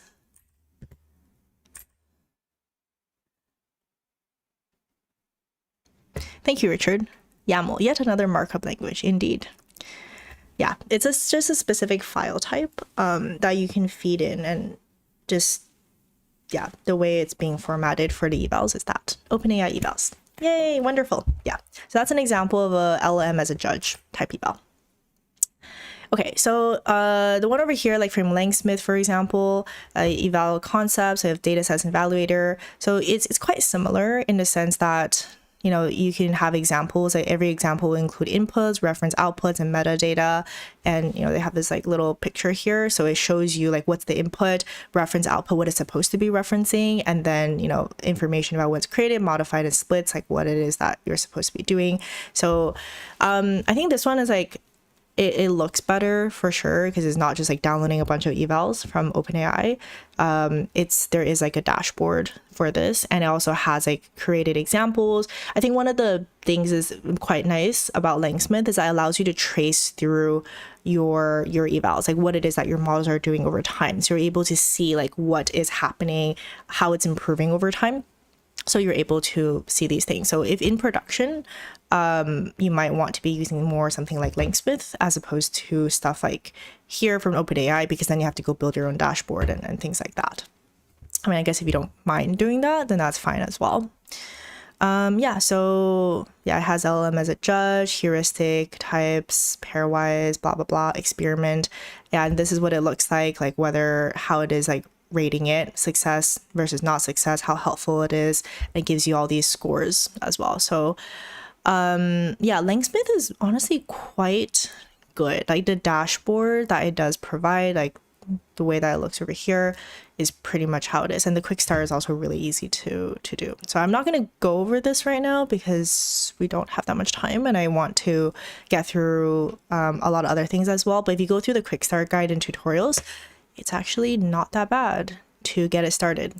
Thank you, Richard. YAML, yet another markup language, indeed. Yeah, it's just a specific file type that you can feed in, and just, yeah, the way it's being formatted for the evals is that. OpenAI evals. Yay, wonderful. Yeah, so that's an example of a LM as a judge type eval. Okay, so the one over here, like from Langsmith, for example, eval concepts, I have data sets and evaluator. So it's quite similar in the sense that, you know, you can have examples, like every example will include inputs, reference outputs, and metadata. And, you know, they have this like little picture here. So it shows you like what's the input, reference output, what it's supposed to be referencing, and then, you know, information about what's created, modified, and splits, like what it is that you're supposed to be doing. So I think this one is like, it looks better for sure because it's not just like downloading a bunch of evals from OpenAI. There is like a dashboard for this, and it also has like created examples. I think one of the things is quite nice about Langsmith is that it allows you to trace through your evals, like what it is that your models are doing over time. So you're able to see like what is happening, how it's improving over time. So you're able to see these things. So if in production, you might want to be using more something like Langsmith as opposed to stuff like here from OpenAI, because then you have to go build your own dashboard and things like that. I mean, I guess if you don't mind doing that, then that's fine as well. Yeah, so yeah, it has LLM as a judge, heuristic, types, pairwise, blah, blah, blah, experiment. And this is what it looks like how it is like rating it, success versus not success, how helpful it is. It gives you all these scores as well. So yeah, Langsmith is honestly quite good. Like the dashboard that it does provide, like the way that it looks over here is pretty much how it is. And the quick start is also really easy to do. So I'm not going to go over this right now because we don't have that much time and I want to get through a lot of other things as well. But if you go through the quick start guide and tutorials, it's actually not that bad to get it started.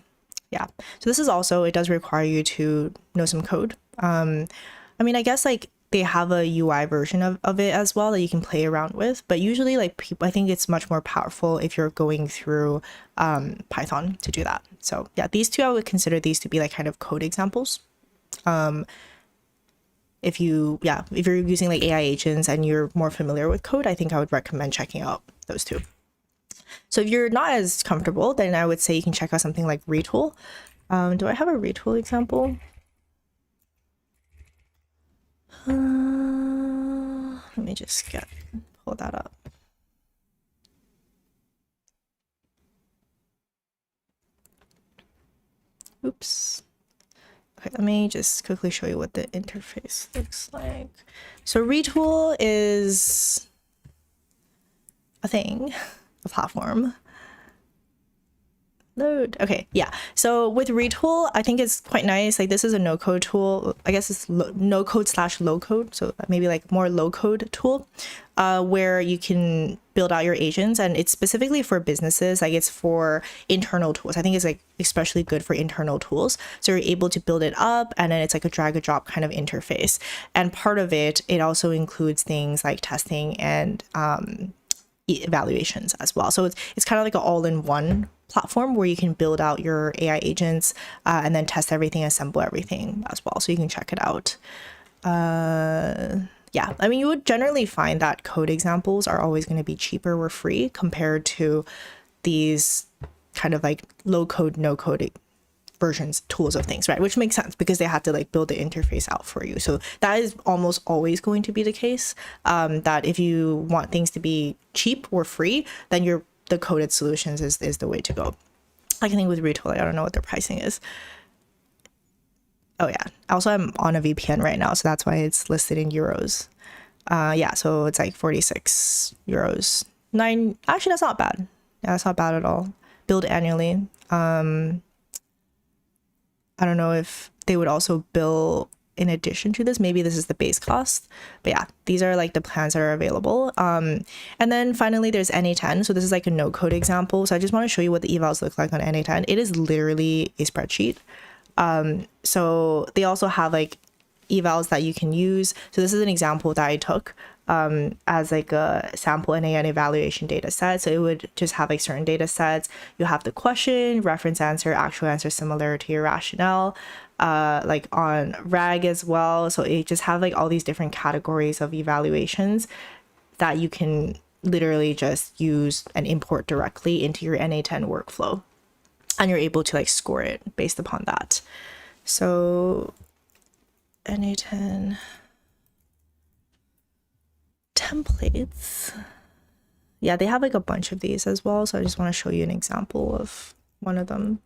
Yeah. So this is also, it does require you to know some code. I mean, I guess like they have a UI version of it as well that you can play around with, but usually like people, I think it's much more powerful if you're going through Python to do that. So yeah, these two, I would consider these to be like kind of code examples. If you're using like AI agents and you're more familiar with code, I think I would recommend checking out those two. So if you're not as comfortable, then I would say you can check out something like Retool. Do I have a Retool example? Let me just pull that up. Oops. Okay, let me just quickly show you what the interface looks like. So Retool is a thing, a platform Load. Okay, yeah. So with Retool, I think it's quite nice. Like this is a no code tool. I guess it's no code slash low code. So maybe like more low code tool where you can build out your agents, and it's specifically for businesses. Like it's for internal tools. I think it's like especially good for internal tools. So you're able to build it up, and then it's like a drag and drop kind of interface. And part of it, it also includes things like testing and evaluations as well. So it's kind of like an all-in-one platform where you can build out your AI agents and then test everything, assemble everything as well. So you can check it out. Yeah, I mean, you would generally find that code examples are always going to be cheaper or free compared to these kind of like low code, no code versions, tools of things, right? Which makes sense because they have to like build the interface out for you. So that is almost always going to be the case, that if you want things to be cheap or free, then the coded solutions is the way to go. I can think with Retool, I don't know what their pricing is. Oh yeah, also I'm on a VPN right now, so that's why it's listed in euros. Yeah, so it's like 46 euros. Actually, that's not bad. Yeah, that's not bad at all. Billed annually. I don't know if they would also bill in addition to this. Maybe this is the base cost, but yeah, these are like the plans that are available. And then finally there's NA10. So this is like a no code example. So I just want to show you what the evals look like on NA10. It is literally a spreadsheet. So they also have like evals that you can use. So this is an example that I took as like a sample NA and evaluation data set. So it would just have like certain data sets. You have the question, reference answer, actual answer, similarity, or rationale, like on RAG as well. So it just have like all these different categories of evaluations that you can literally just use and import directly into your NA10 workflow. And you're able to like score it based upon that. So NA10 templates. Yeah, they have like a bunch of these as well. So I just want to show you an example of one of them.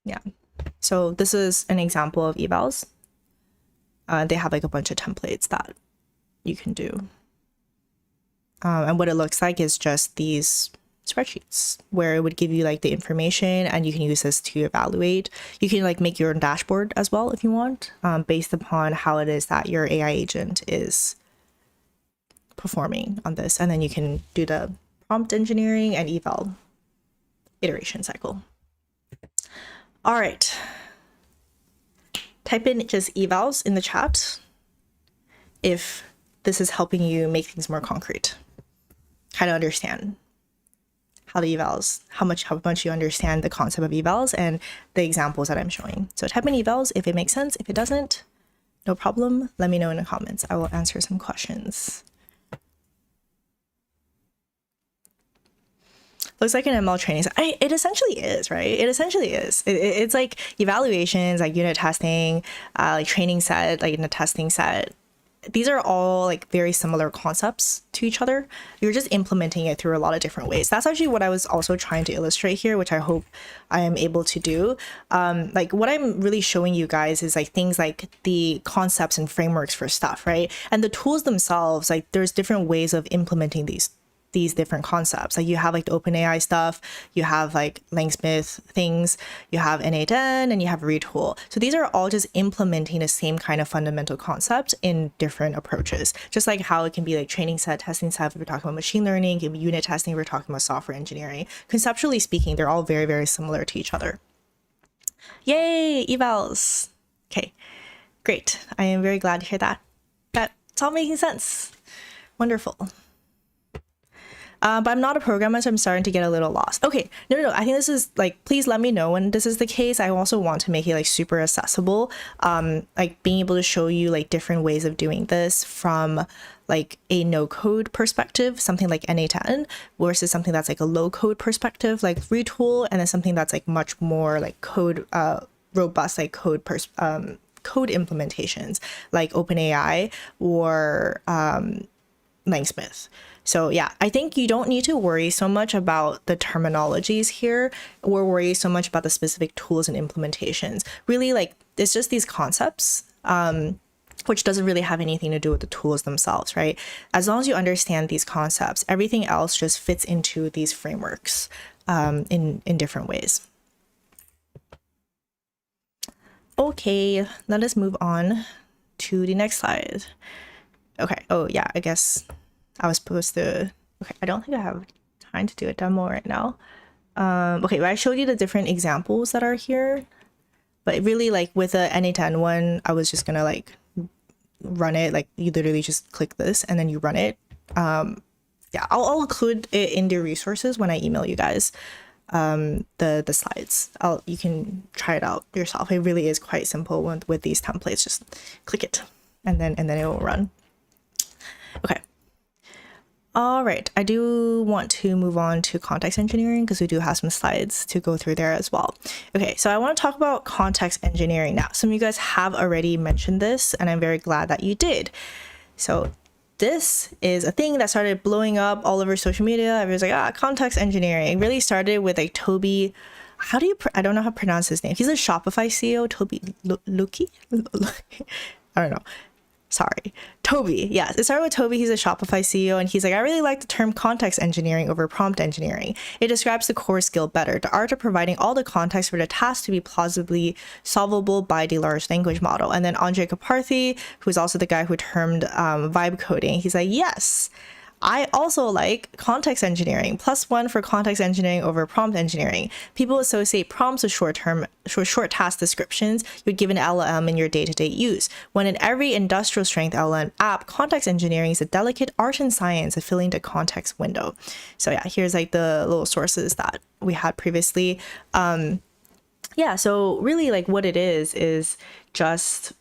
Yeah. So this is an example of evals. They have like a bunch of templates that you can do. And what it looks like is just these spreadsheets where it would give you like the information, and you can use this to evaluate. You can like make your own dashboard as well if you want, based upon how it is that your AI agent is performing on this. And then you can do the prompt engineering and eval iteration cycle. All right. Type in just evals in the chat if this is helping you make things more concrete. Kind of understand how the evals, how much you understand the concept of evals and the examples that I'm showing. So type in evals if it makes sense. If it doesn't, no problem. Let me know in the comments. I will answer some questions. Looks like an ML training set. It essentially is, right? It essentially is. It's like evaluations, like unit testing, like training set, like in a testing set. These are all like very similar concepts to each other. You're just implementing it through a lot of different ways. That's actually what I was also trying to illustrate here, which I hope I am able to do. Like what I'm really showing you guys is like things like the concepts and frameworks for stuff, right? And the tools themselves, like there's different ways of implementing these different concepts. Like you have like the OpenAI stuff, you have like Langsmith things, you have NA10, and you have Retool. So these are all just implementing the same kind of fundamental concept in different approaches. Just like how it can be like training set, testing set, if we're talking about machine learning, it can be unit testing, if we're talking about software engineering. Conceptually speaking, they're all very, very similar to each other. Yay, evals. Okay, great. I am very glad to hear that. That's all making sense. Wonderful. But I'm not a programmer, so I'm starting to get a little lost. Okay, no. I think this is like, please let me know when this is the case. I also want to make it like super accessible. Like being able to show you like different ways of doing this from like a no code perspective, something like NA10 versus something that's like a low code perspective, like Retool, and then something that's like much more like code, robust, like code implementations like OpenAI or Langsmith. So yeah, I think you don't need to worry so much about the terminologies here or worry so much about the specific tools and implementations. Really, like, it's just these concepts, which doesn't really have anything to do with the tools themselves, right? As long as you understand these concepts, everything else just fits into these frameworks in different ways. Okay, let us move on to the next slide. Okay, oh yeah, I guess I was supposed to, okay, I don't think I have time to do a demo right now. Okay, but I showed you the different examples that are here, but really, like, with the N8N one, I was just gonna like run it, like you literally just click this and then you run it. Yeah, I'll include it in the resources when I email you guys the slides. You can try it out yourself. It really is quite simple with these templates. Just click it and then it will run. Okay. All right, I do want to move on to context engineering because we do have some slides to go through there as well. Okay, so I want to talk about context engineering now. Some of you guys have already mentioned this, and I'm very glad that you did. So this is a thing that started blowing up all over social media. Everyone's like, context engineering. It really started with like Toby. How do you, I don't know how to pronounce his name. He's a Shopify CEO, Toby Luki? I don't know. Sorry, Toby. Yes, it started with Toby. He's a Shopify CEO, and he's like, I really like the term context engineering over prompt engineering. It describes the core skill better, the art of providing all the context for the task to be plausibly solvable by the large language model. And then Andre Kaparthi, who's also the guy who termed vibe coding, he's like, yes, I also like context engineering, +1 for context engineering over prompt engineering. People associate prompts with short task descriptions you'd give an LLM in your day-to-day use. When in every industrial strength LLM app, context engineering is a delicate art and science of filling the context window. So yeah, here's like the little sources that we had previously. Yeah, so really like what it is just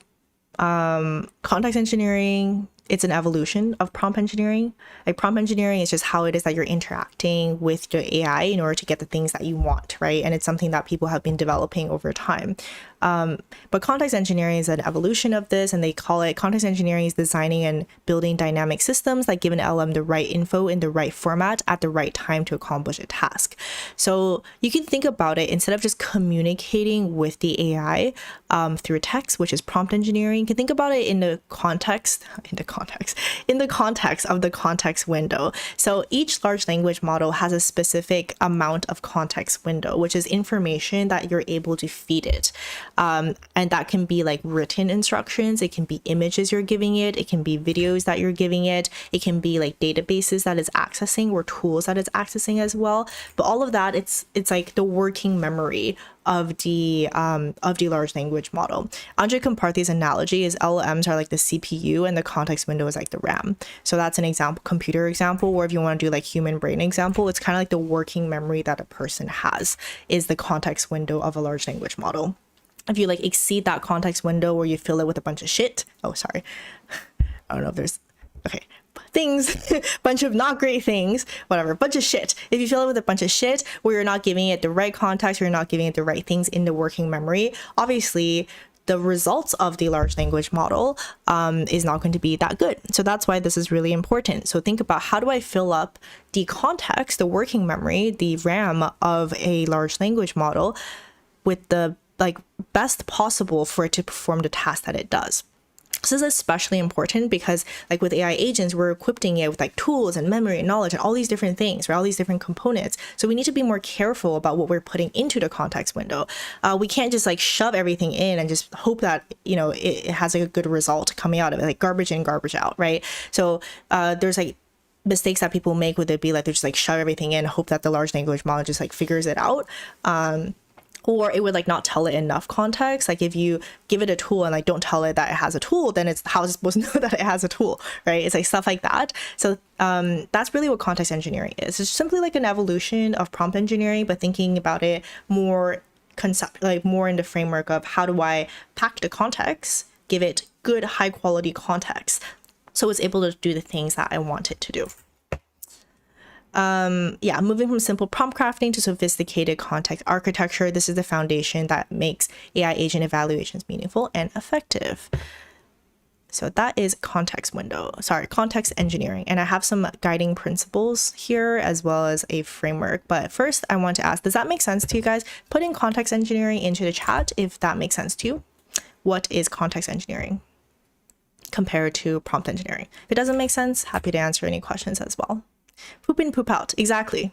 context engineering. It's an evolution of prompt engineering. Like prompt engineering is just how it is that you're interacting with your AI in order to get the things that you want, right? And it's something that people have been developing over time. But context engineering is an evolution of this, and they call it context engineering is designing and building dynamic systems that give an LM the right info in the right format at the right time to accomplish a task. So you can think about it, instead of just communicating with the AI through text, which is prompt engineering, you can think about it in the context of the context window. So each large language model has a specific amount of context window, which is information that you're able to feed it. And that can be like written instructions, it can be images you're giving it, it can be videos that you're giving it, it can be like databases that it's accessing or tools that it's accessing as well. But all of that, it's like the working memory of the large language model. Andre Kaparthi's analogy is LLMs are like the CPU and the context window is like the RAM. So that's an example, computer example, or if you want to do like human brain example, it's kind of like the working memory that a person has is the context window of a large language model. If you like exceed that context window where you fill it with a bunch of shit, oh, sorry. I don't know if there's, okay, things, bunch of not great things, whatever, bunch of shit. If you fill it with a bunch of shit where you're not giving it the right context, or you're not giving it the right things in the working memory, obviously the results of the large language model is not going to be that good. So that's why this is really important. So think about, how do I fill up the context, the working memory, the RAM of a large language model with the like best possible for it to perform the task that it does. This is especially important because like with AI agents, we're equipping it with like tools and memory and knowledge and all these different things, right? All these different components. So we need to be more careful about what we're putting into the context window. We can't just like shove everything in and just hope that, you know, it has like a good result coming out of it, like garbage in, garbage out, right? So there's like mistakes that people make would it be like they just like shove everything in, hope that the large language model just like figures it out. Or it would like not tell it enough context. Like if you give it a tool and like don't tell it that it has a tool, then it's how it's supposed to know that it has a tool, right? It's like stuff like that. So that's really what context engineering is. It's simply like an evolution of prompt engineering, but thinking about it more more in the framework of how do I pack the context, give it good high quality context, so it's able to do the things that I want it to do. Yeah, moving from simple prompt crafting to sophisticated context architecture. This is the foundation that makes AI agent evaluations meaningful and effective. So that is context engineering. And I have some guiding principles here as well as a framework. But first I want to ask, does that make sense to you guys? Put in context engineering into the chat if that makes sense to you. What is context engineering compared to prompt engineering? If it doesn't make sense, happy to answer any questions as well. Poop in, poop out. Exactly.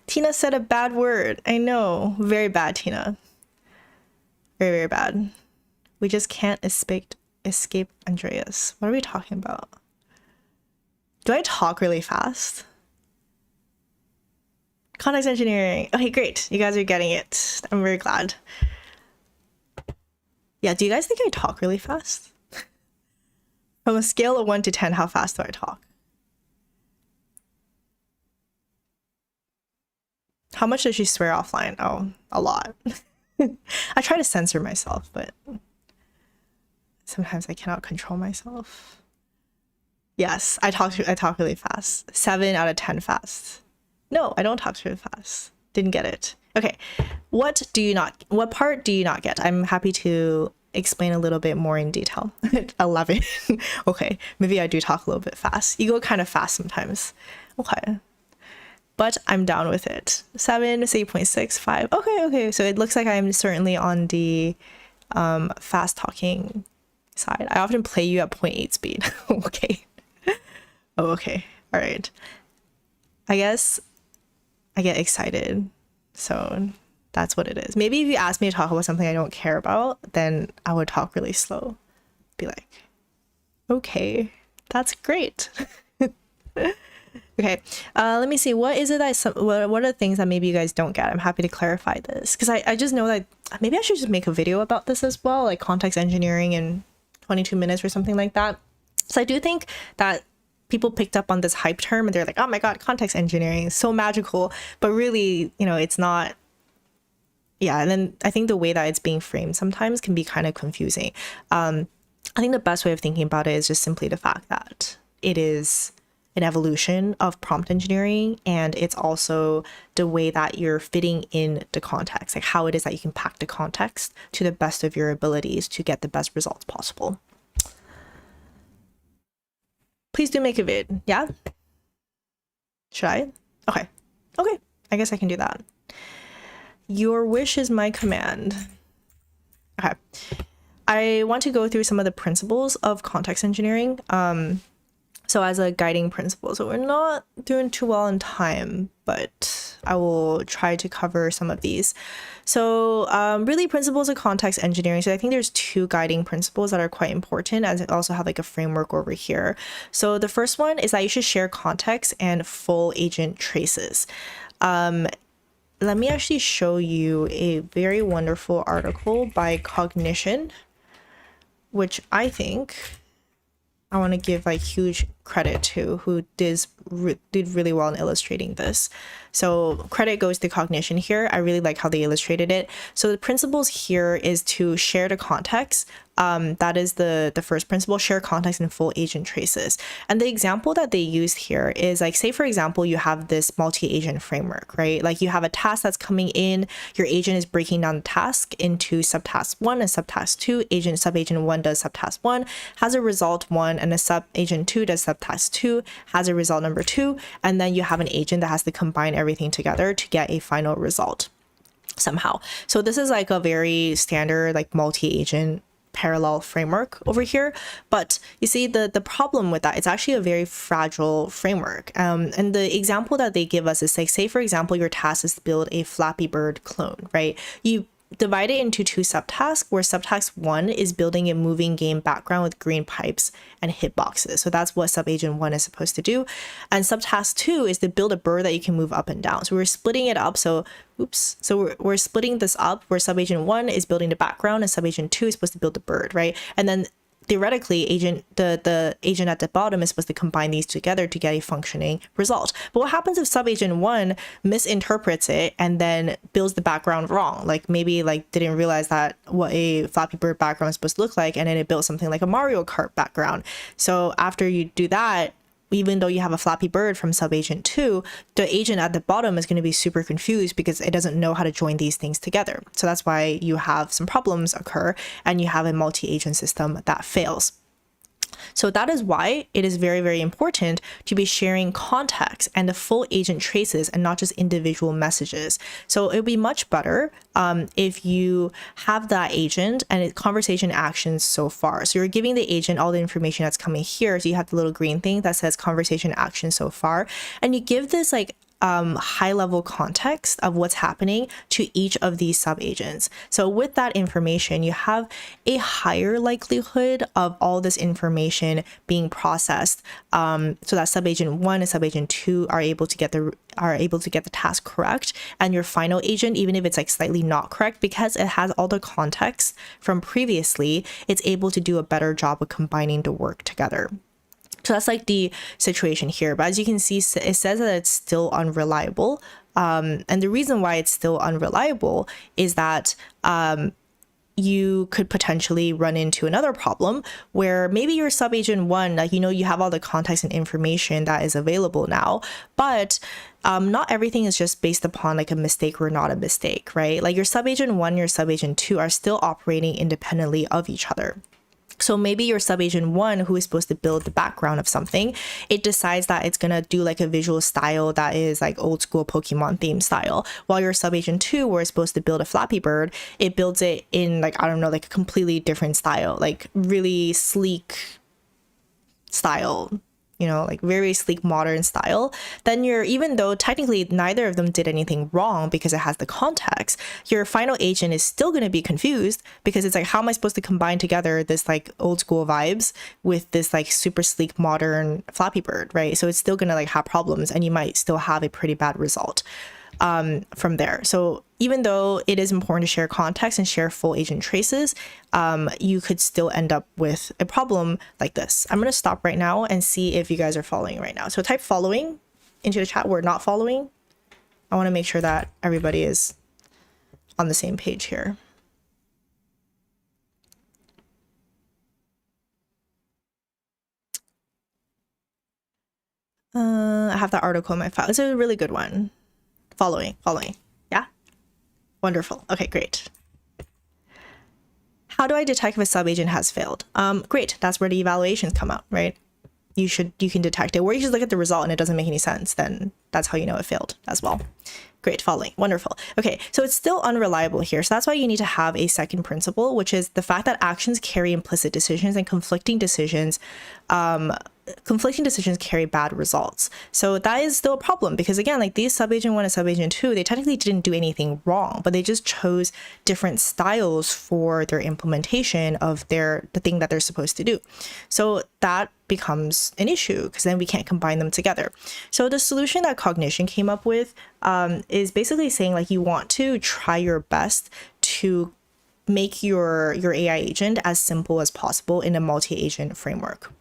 Tina said a bad word. I know. Very bad, Tina. Very, very bad. We just can't escape Andreas. What are we talking about? Do I talk really fast? Context engineering. Okay, great. You guys are getting it. I'm very glad. Yeah, do you guys think I talk really fast? From a scale of 1 to 10, how fast do I talk? How much does she swear offline? Oh, a lot. I try to censor myself, but sometimes I cannot control myself. Yes, I talk really fast. 7 out of 10 fast. No, I don't talk really fast. Didn't get it. Okay, what part do you not get? I'm happy to explain a little bit more in detail. 11. Okay, maybe I do talk a little bit fast. You go kind of fast sometimes. Okay. But I'm down with it. 7, say 0.65. Okay. So it looks like I'm certainly on the fast talking side. I often play you at 0.8 speed. Okay. Oh, okay. All right. I guess I get excited. So that's what it is. Maybe if you ask me to talk about something I don't care about, then I would talk really slow. Be like, okay, that's great. Okay, let me see. What is it that what are the things that maybe you guys don't get? I'm happy to clarify this because I just know that maybe I should just make a video about this as well, like context engineering in 22 minutes or something like that. So I do think that people picked up on this hype term and they're like, oh my God, context engineering is so magical. But really, you know, it's not. Yeah, and then I think the way that it's being framed sometimes can be kind of confusing. I think the best way of thinking about it is just simply the fact that it is an evolution of prompt engineering, and it's also the way that you're fitting in the context, like how it is that you can pack the context to the best of your abilities to get the best results possible. Please do make a vid. Yeah? Should I? Okay. I guess I can do that. Your wish is my command. Okay. I want to go through some of the principles of context engineering. So as a guiding principle, so we're not doing too well in time, but I will try to cover some of these. So really principles of context engineering. So I think there's 2 guiding principles that are quite important, as I also have like a framework over here. So the first one is that you should share context and full agent traces. Let me actually show you a very wonderful article by Cognition, which I think I want to give like huge credit to, who did really well in illustrating this. So credit goes to Cognition here. I really like how they illustrated it. So the principles here is to share the context. That is the first principle, share context and full agent traces. And the example that they used here is like, say for example, you have this multi-agent framework, right? Like you have a task that's coming in, your agent is breaking down the task into subtask 1 and subtask 2. Sub-agent 1 does subtask 1, has a result 1, and a sub-agent 2 does subtask 2, has a result number 2, and then you have an agent that has to combine everything together to get a final result somehow. So this is like a very standard like multi-agent parallel framework over here, but you see the problem with that, it's actually a very fragile framework. And the example that they give us is like, say for example, your task is to build a Flappy Bird clone, right? You divide it into 2 subtasks, where subtask 1 is building a moving game background with green pipes and hitboxes. So that's what subagent 1 is supposed to do. And subtask 2 is to build a bird that you can move up and down. So we're splitting it up. So we're splitting this up, where subagent 1 is building the background and subagent 2 is supposed to build the bird, right? And then theoretically, the agent at the bottom is supposed to combine these together to get a functioning result. But what happens if subagent 1 misinterprets it and then builds the background wrong? Like maybe like didn't realize that what a Flappy Bird background is supposed to look like, and then it built something like a Mario Kart background. So after you do that, even though you have a Flappy Bird from subagent 2, the agent at the bottom is going to be super confused because it doesn't know how to join these things together. So that's why you have some problems occur and you have a multi-agent system that fails. So that is why it is very, very important to be sharing context and the full agent traces and not just individual messages. So it would be much better if you have that agent and conversation actions so far. So you're giving the agent all the information that's coming here. So you have the little green thing that says conversation action so far. And you give this like high level context of what's happening to each of these sub agents. So with that information, you have a higher likelihood of all this information being processed, so that sub agent 1 and sub agent 2 are able to get the task correct, and your final agent, even if it's like slightly not correct, because it has all the context from previously, it's able to do a better job of combining the work together. So that's like the situation here. But as you can see, it says that it's still unreliable. And the reason why it's still unreliable is that you could potentially run into another problem where maybe your subagent 1, like, you have all the context and information that is available now, but not everything is just based upon like a mistake or not a mistake, right? Like your subagent 1, your subagent 2 are still operating independently of each other. So maybe your subagent 1, who is supposed to build the background of something, it decides that it's going to do like a visual style that is like old school Pokemon theme style. While your subagent 2, where it's supposed to build a Flappy Bird, it builds it in like, I don't know, like a completely different style, like really sleek style, like very sleek modern style. Then even though technically neither of them did anything wrong because it has the context, your final agent is still going to be confused because it's like, how am I supposed to combine together this like old school vibes with this like super sleek modern Flappy Bird, right? So it's still going to like have problems, and you might still have a pretty bad result from there. So even though it is important to share context and share full agent traces, you could still end up with a problem like this. I'm going to stop right now and see if you guys are following right now. So type following into the chat. We're not following. I want to make sure that everybody is on the same page here. I have that article in my file. It's a really good one. Following. Yeah? Wonderful. Okay, great. How do I detect if a subagent has failed? Great. That's where the evaluations come out, right? You can detect it. Or you just look at the result and it doesn't make any sense. Then that's how you know it failed as well. Great, following. Wonderful. Okay, so it's still unreliable here. So that's why you need to have a second principle, which is the fact that actions carry implicit decisions, and conflicting decisions carry bad results. So that is still a problem because, again, like these subagent 1 and subagent 2, they technically didn't do anything wrong, but they just chose different styles for their implementation of the thing that they're supposed to do. So that becomes an issue because then we can't combine them together. So the solution that Cognition came up with is basically saying like you want to try your best to make your AI agent as simple as possible in a multi-agent framework.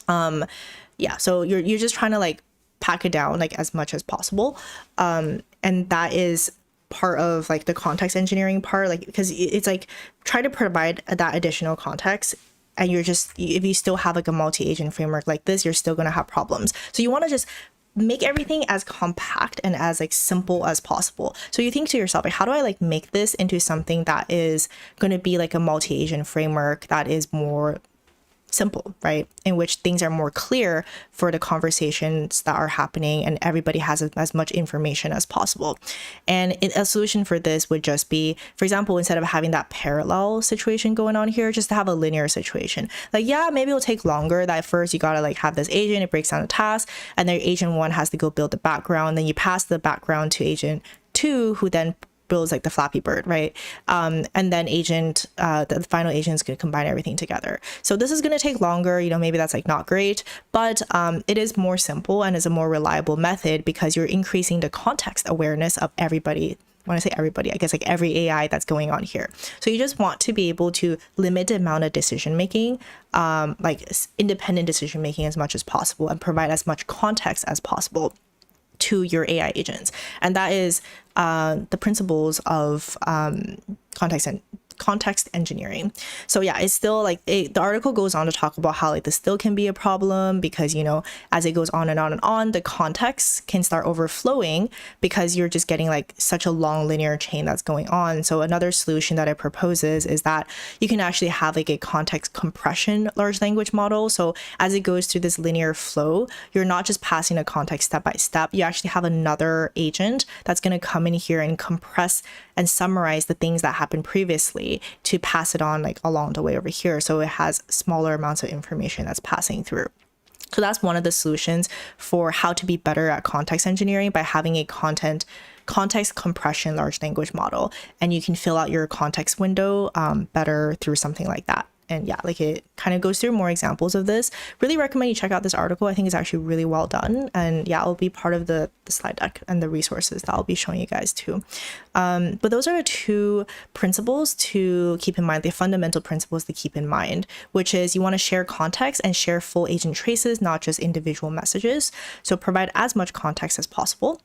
Yeah, so you're just trying to like pack it down like as much as possible, and that is part of like the context engineering part, like because it's like try to provide that additional context, and if you still have like a multi-agent framework like this, you're still going to have problems. So you want to just make everything as compact and as like simple as possible. So you think to yourself, like, how do I like make this into something that is going to be like a multi-agent framework that is more simple, right? In which things are more clear for the conversations that are happening and everybody has as much information as possible. And a solution for this would just be, for example, instead of having that parallel situation going on here, just to have a linear situation. Like, yeah, maybe it'll take longer. That first you gotta like have this agent, it breaks down the task, and then agent 1 has to go build the background. Then you pass the background to agent 2, who then builds like the Flappy Bird, right? And then the final agent is going to combine everything together. So this is going to take longer, maybe that's like not great, but it is more simple and is a more reliable method because you're increasing the context awareness of everybody. When I say everybody, I guess like every AI that's going on here. So you just want to be able to limit the amount of decision making, like independent decision making as much as possible, and provide as much context as possible to your AI agents. And that is the principles of context context engineering. So yeah, it's still like the article goes on to talk about how like this still can be a problem because, you know, as it goes on and on and on, the context can start overflowing because you're just getting like such a long linear chain that's going on. So another solution that it proposes is that you can actually have like a context compression large language model. So as it goes through this linear flow, you're not just passing a context step by step. You actually have another agent that's going to come in here and compress and summarize the things that happened previously to pass it on like along the way over here. So it has smaller amounts of information that's passing through. So that's one of the solutions for how to be better at context engineering, by having a context compression large language model. And you can fill out your context window better through something like that. And yeah, like it kind of goes through more examples of this. Really recommend you check out this article. I think it's actually really well done. And yeah, it'll be part of the slide deck and the resources that I'll be showing you guys too. But those are the two principles to keep in mind, the fundamental principles to keep in mind, which is you want to share context and share full agent traces, not just individual messages. So provide as much context as possible.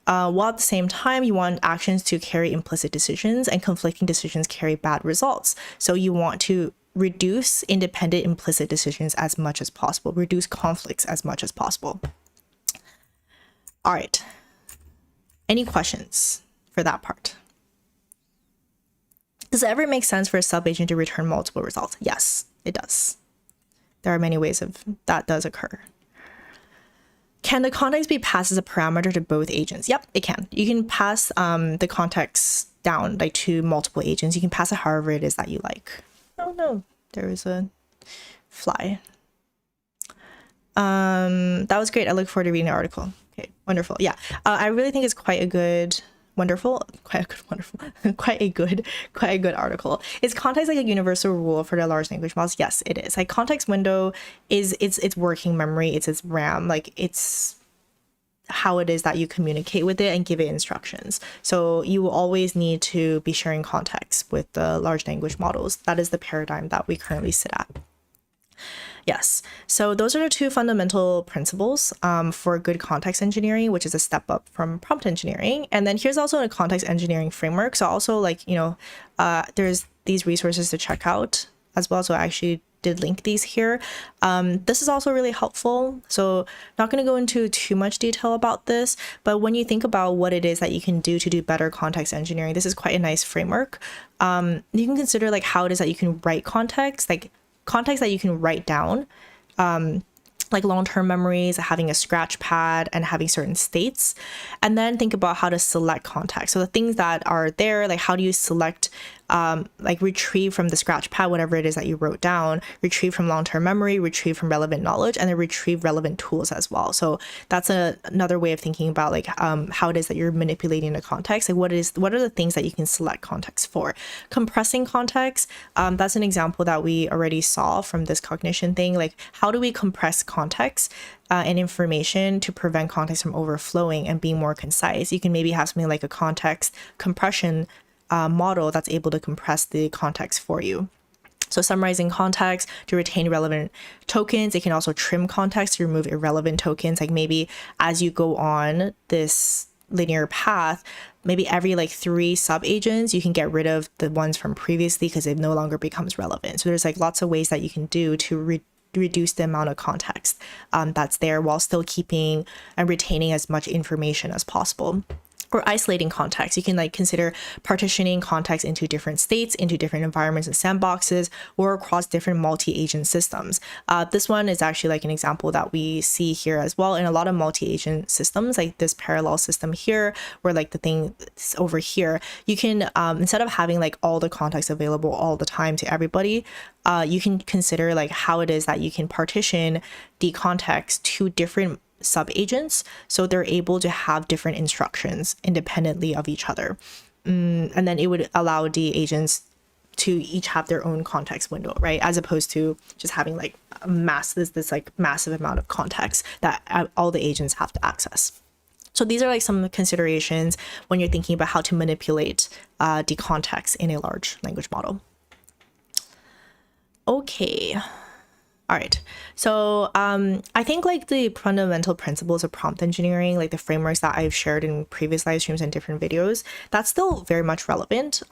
While at the same time, you want actions to carry implicit decisions, and conflicting decisions carry bad results. So you want to reduce independent implicit decisions as much as possible, reduce conflicts as much as possible. All right. Any questions for that part? Does it ever make sense for a subagent to return multiple results? Yes, it does. There are many ways of that does occur. Can the context be passed as a parameter to both agents? Yep, it can. You can pass the context down like to multiple agents. You can pass it however it is that you like. Oh no, there was a fly. That was great. I look forward to reading the article. Okay, wonderful. Yeah, I really think it's quite a good article. Is context like a universal rule for the large language models? Yes, it is. Like context window is its working memory, it's its RAM, like it's how it is that you communicate with it and give it instructions. So you will always need to be sharing context with the large language models. That is the paradigm that we currently sit at. Yes, so those are the two fundamental principles for good context engineering, which is a step up from prompt engineering. And then here's also a context engineering framework. So also like, you know, there's these resources to check out as well. So I actually did link these here. This is also really helpful. So not going to go into too much detail about this, but when you think about what it is that you can do to do better context engineering, this is quite a nice framework. You can consider like how it is that you can write context, like context that you can write down, like long-term memories, having a scratch pad and having certain states, and then think about how to select context. So the things that are there, like how do you select, like retrieve from the scratch pad, whatever it is that you wrote down, retrieve from long-term memory, retrieve from relevant knowledge, and then retrieve relevant tools as well. So that's another way of thinking about like how it is that you're manipulating the context. Like what are the things that you can select context for? Compressing context, that's an example that we already saw from this cognition thing. Like how do we compress context and information to prevent context from overflowing and being more concise? You can maybe have something like a context compression model that's able to compress the context for you. So summarizing context to retain relevant tokens. It can also trim context to remove irrelevant tokens. Like maybe as you go on this linear path, maybe every like 3 sub-agents, you can get rid of the ones from previously because it no longer becomes relevant. So there's like lots of ways that you can do to reduce the amount of context that's there while still keeping and retaining as much information as possible. Or isolating context. You can like consider partitioning context into different states, into different environments and sandboxes, or across different multi-agent systems. This one is actually like an example that we see here as well in a lot of multi-agent systems, like this parallel system here, where like the thing over here, you can, instead of having like all the context available all the time to everybody, you can consider like how it is that you can partition the context to different sub-agents so they're able to have different instructions independently of each other. And then it would allow the agents to each have their own context window, right? As opposed to just having like this like massive amount of context that all the agents have to access. So these are like some considerations when you're thinking about how to manipulate the context in a large language model. Okay. All right, so I think like the fundamental principles of prompt engineering, like the frameworks that I've shared in previous live streams and different videos, that's still very much relevant.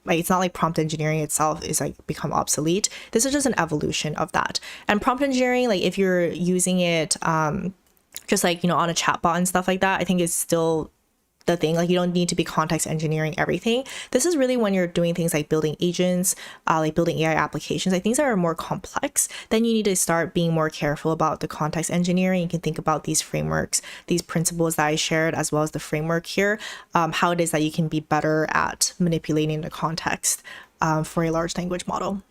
like it's not like prompt engineering itself is like become obsolete. This is just an evolution of that. And prompt engineering, like if you're using it just like, you know, on a chatbot and stuff like that, I think is still the thing. Like you don't need to be context engineering everything. This is really when you're doing things like building agents, like building AI applications, like things that are more complex, then you need to start being more careful about the context engineering. You can think about these frameworks, these principles that I shared, as well as the framework here, how it is that you can be better at manipulating the context for a large language model.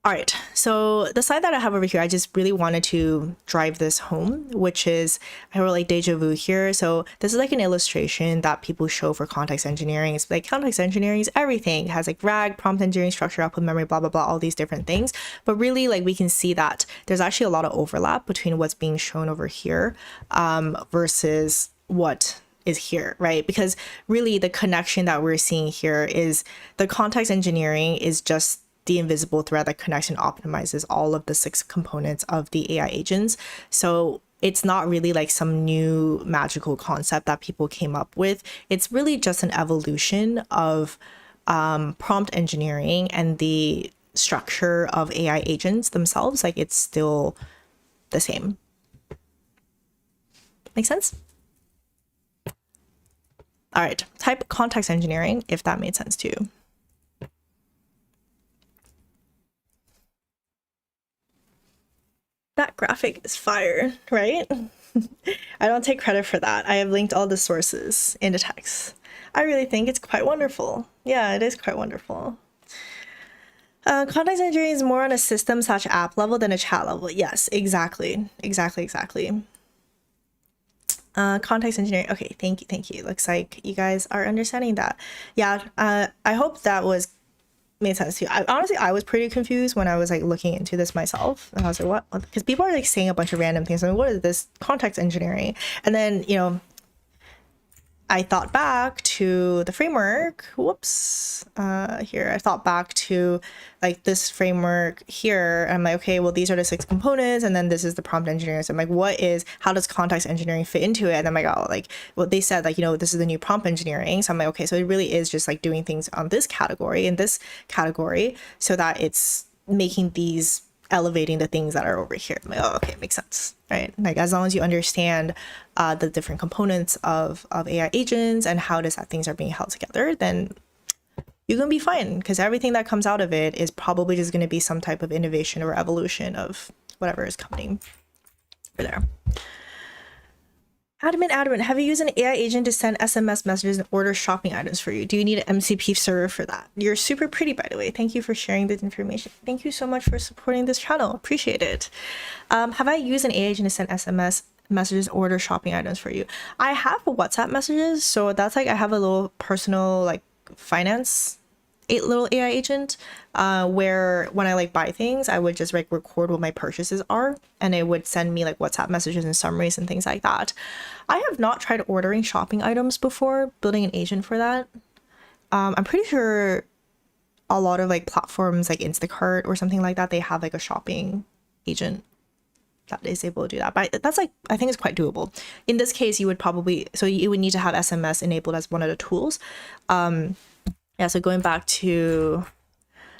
All right, so the slide that I have over here, I just really wanted to drive this home, which is, I wrote like deja vu here. So this is like an illustration that people show for context engineering. It's like context engineering is everything. It has like RAG, prompt engineering, structure, output, memory, blah, blah, blah, all these different things. But really like we can see that there's actually a lot of overlap between what's being shown over here versus what is here, right? Because really the connection that we're seeing here is the context engineering is just the invisible thread that connects and optimizes all of the 6 components of the AI agents. So it's not really like some new magical concept that people came up with. It's really just an evolution of prompt engineering and the structure of AI agents themselves. Like it's still the same. Make sense? All right, type context engineering if that made sense to you. That graphic is fire, right? I don't take credit for that. I have linked all the sources in the text. I really think it's quite wonderful. Yeah, it is quite wonderful. Context engineering is more on a system/app level than a chat level. Yes, exactly. Context engineering. Okay, thank you. Looks like you guys are understanding that. Yeah, I hope that made sense to you. Honestly, I was pretty confused when I was like looking into this myself, and I was like, what? Because people are like saying a bunch of random things. I mean, what is this context engineering? And then, you know, I thought back to the framework. Whoops. Here, I thought back to like this framework here. And I'm like, okay, well, these are the 6 components, and then this is the prompt engineering. So I'm like, how does context engineering fit into it? And I'm like, oh, like what they said, like, you know, this is the new prompt engineering. So I'm like, okay, so it really is just like doing things on this category and this category so that it's making these elevating the things that are over here. I'm like, oh, okay, makes sense, right? Like as long as you understand the different components of AI agents and how does that things are being held together, then you're gonna be fine, because everything that comes out of it is probably just gonna be some type of innovation or evolution of whatever is coming over there. Admin, have you used an AI agent to send SMS messages and order shopping items for you? Do you need an MCP server for that? You're super pretty, by the way. Thank you for sharing this information. Thank you so much for supporting this channel. Appreciate it. Have I used an AI agent to send SMS messages, order shopping items for you? I have WhatsApp messages, so that's like I have a little personal like finance little AI agent where when I like buy things, I would just like record what my purchases are, and it would send me like WhatsApp messages and summaries and things like that. I have not tried ordering shopping items before, building an agent for that. I'm pretty sure a lot of like platforms like Instacart or something like that, they have like a shopping agent that is able to do that. But that's like, I think it's quite doable. In this case, you would probably, so you would need to have SMS enabled as one of the tools. Yeah, so going back to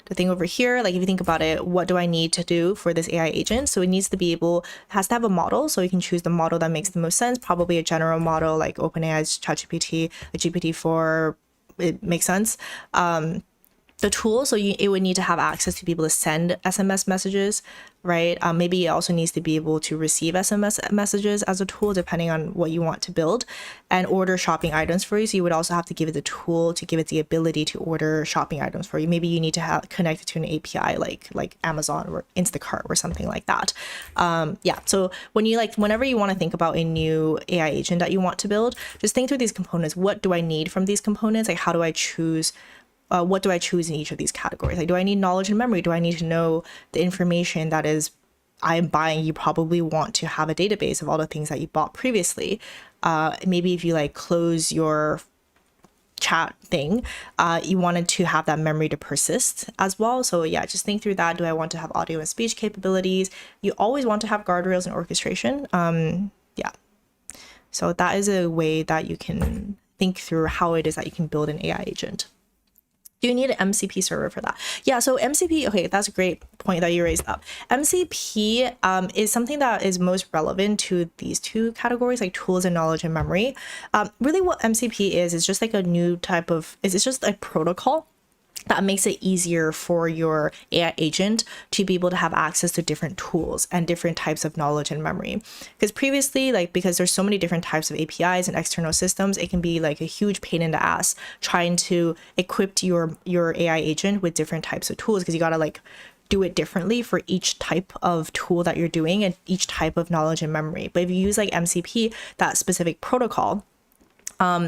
the thing over here, like if you think about it, what do I need to do for this AI agent? So it needs to be it has to have a model, so you can choose the model that makes the most sense, probably a general model like OpenAI's ChatGPT, a GPT-4, it makes sense. The tool, so it would need to have access to be able to send SMS messages, right? Maybe it also needs to be able to receive SMS messages as a tool, depending on what you want to build, and order shopping items for you. So you would also have to give it the tool to give it the ability to order shopping items for you. Maybe you need to have connected to an API like Amazon or Instacart or something like that. Yeah, so whenever you want to think about a new AI agent that you want to build, just think through these components. What do I need from these components? Like, how do I choose? What do I choose in each of these categories? Like, do I need knowledge and memory? Do I need to know the information that I'm buying? You probably want to have a database of all the things that you bought previously. Maybe if you like close your chat thing, you wanted to have that memory to persist as well. So yeah, just think through that. Do I want to have audio and speech capabilities? You always want to have guardrails and orchestration. Yeah. So that is a way that you can think through how it is that you can build an AI agent. Do you need an MCP server for that? Yeah, so MCP, okay, that's a great point that you raised up. MCP is something that is most relevant to these two categories, like tools and knowledge and memory. Really what MCP is just like a new type of, it's just a protocol that makes it easier for your AI agent to be able to have access to different tools and different types of knowledge and memory. Because previously, like, because there's so many different types of APIs and external systems, it can be like a huge pain in the ass trying to equip your AI agent with different types of tools, because you gotta like do it differently for each type of tool that you're doing and each type of knowledge and memory. But if you use like MCP, that specific protocol,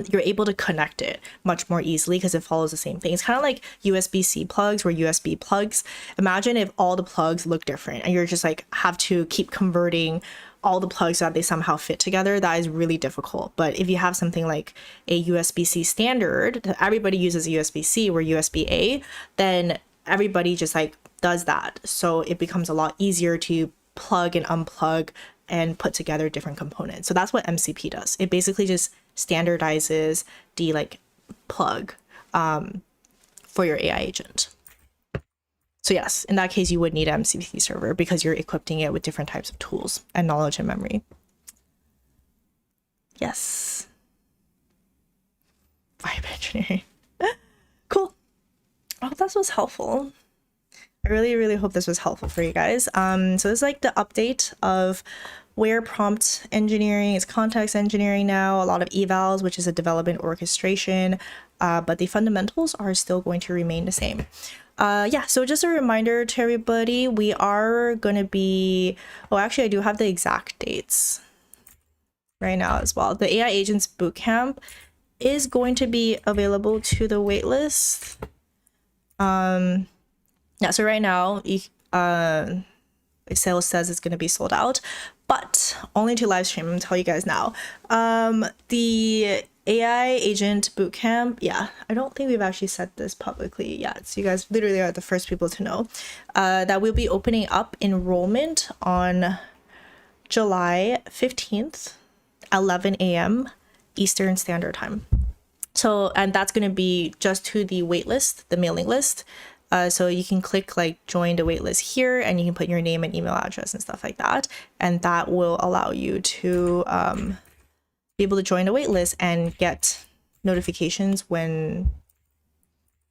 you're able to connect it much more easily because it follows the same thing. It's kind of like USB-C plugs or USB plugs. Imagine if all the plugs look different and you're just like have to keep converting all the plugs so that they somehow fit together. That is really difficult. But if you have something like a USB-C standard that everybody uses USB-C or USB-A, then everybody just like does that. So it becomes a lot easier to plug and unplug and put together different components. So that's what MCP does. It basically just standardizes the like plug for your AI agent. So yes, in that case, you would need an MCP server because you're equipping it with different types of tools and knowledge and memory. Yes. Vibe engineering. Cool. I hope that was helpful. I really, really hope this was helpful for you guys. So this is like the update of where prompt engineering is context engineering now, a lot of evals, which is a development orchestration, but the fundamentals are still going to remain the same. Yeah, so just a reminder to everybody, we are going to be, oh, actually I do have the exact dates right now as well. The AI Agents Bootcamp is going to be available to the waitlist. Yeah, so right now, sales says it's going to be sold out, but only to live stream. I'm tell you guys now. The AI Agent Bootcamp, yeah, I don't think we've actually said this publicly yet, so you guys literally are the first people to know that we'll be opening up enrollment on July 15th, 11 a.m. Eastern Standard Time. So, and that's going to be just to the waitlist, the mailing list. So you can click like join the waitlist here and you can put your name and email address and stuff like that. And that will allow you to be able to join the waitlist and get notifications when,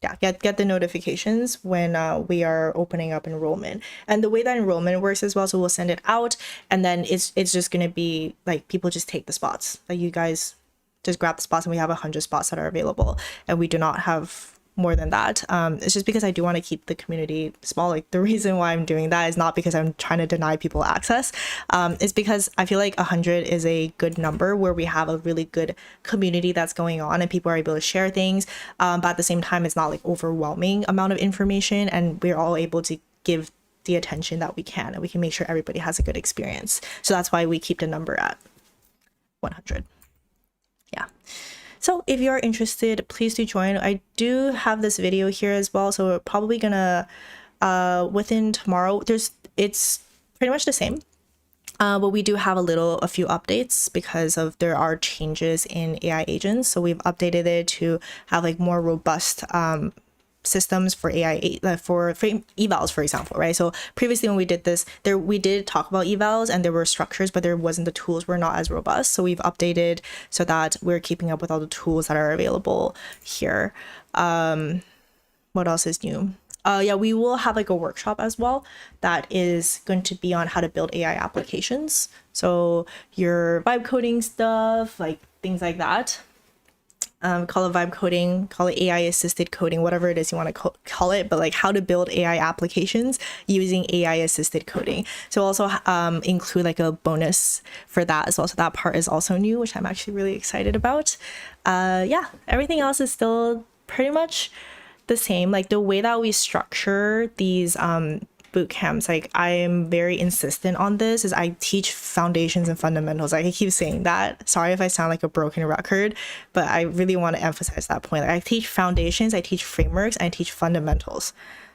yeah, get the notifications when we are opening up enrollment. And the way that enrollment works as well, so we'll send it out and then it's just going to be like people just take the spots. Like you guys just grab the spots and we have 100 spots that are available and we do not have more than that. It's just because I do want to keep the community small. Like the reason why I'm doing that is not because I'm trying to deny people access. It's because I feel like 100 is a good number where we have a really good community that's going on and people are able to share things. But at the same time, it's not like overwhelming amount of information and we're all able to give the attention that we can and we can make sure everybody has a good experience. So that's why we keep the number at 100. Yeah. So if you're interested, please do join. I do have this video here as well. So we're probably gonna, within tomorrow, it's pretty much the same. But we do have a few updates because there are changes in AI agents. So we've updated it to have like more robust, systems for AI for evals, for example, right? So previously when we did this, we did talk about evals and there were structures, but the tools were not as robust. So we've updated so that we're keeping up with all the tools that are available here. What else is new? Yeah, we will have like a workshop as well that is going to be on how to build AI applications. So your vibe coding stuff, like things like that. Call it vibe coding, call it AI assisted coding, whatever it is you want to call it, but like how to build AI applications using AI assisted coding. So also include like a bonus for that as well. So that part is also new, which I'm actually really excited about. Yeah, everything else is still pretty much the same. Like the way that we structure these boot camps, like I am very insistent on this, is I teach foundations and fundamentals. Like I keep saying that. Sorry if I sound like a broken record, but I really want to emphasize that point. Like I teach foundations, I teach frameworks, and I teach fundamentals.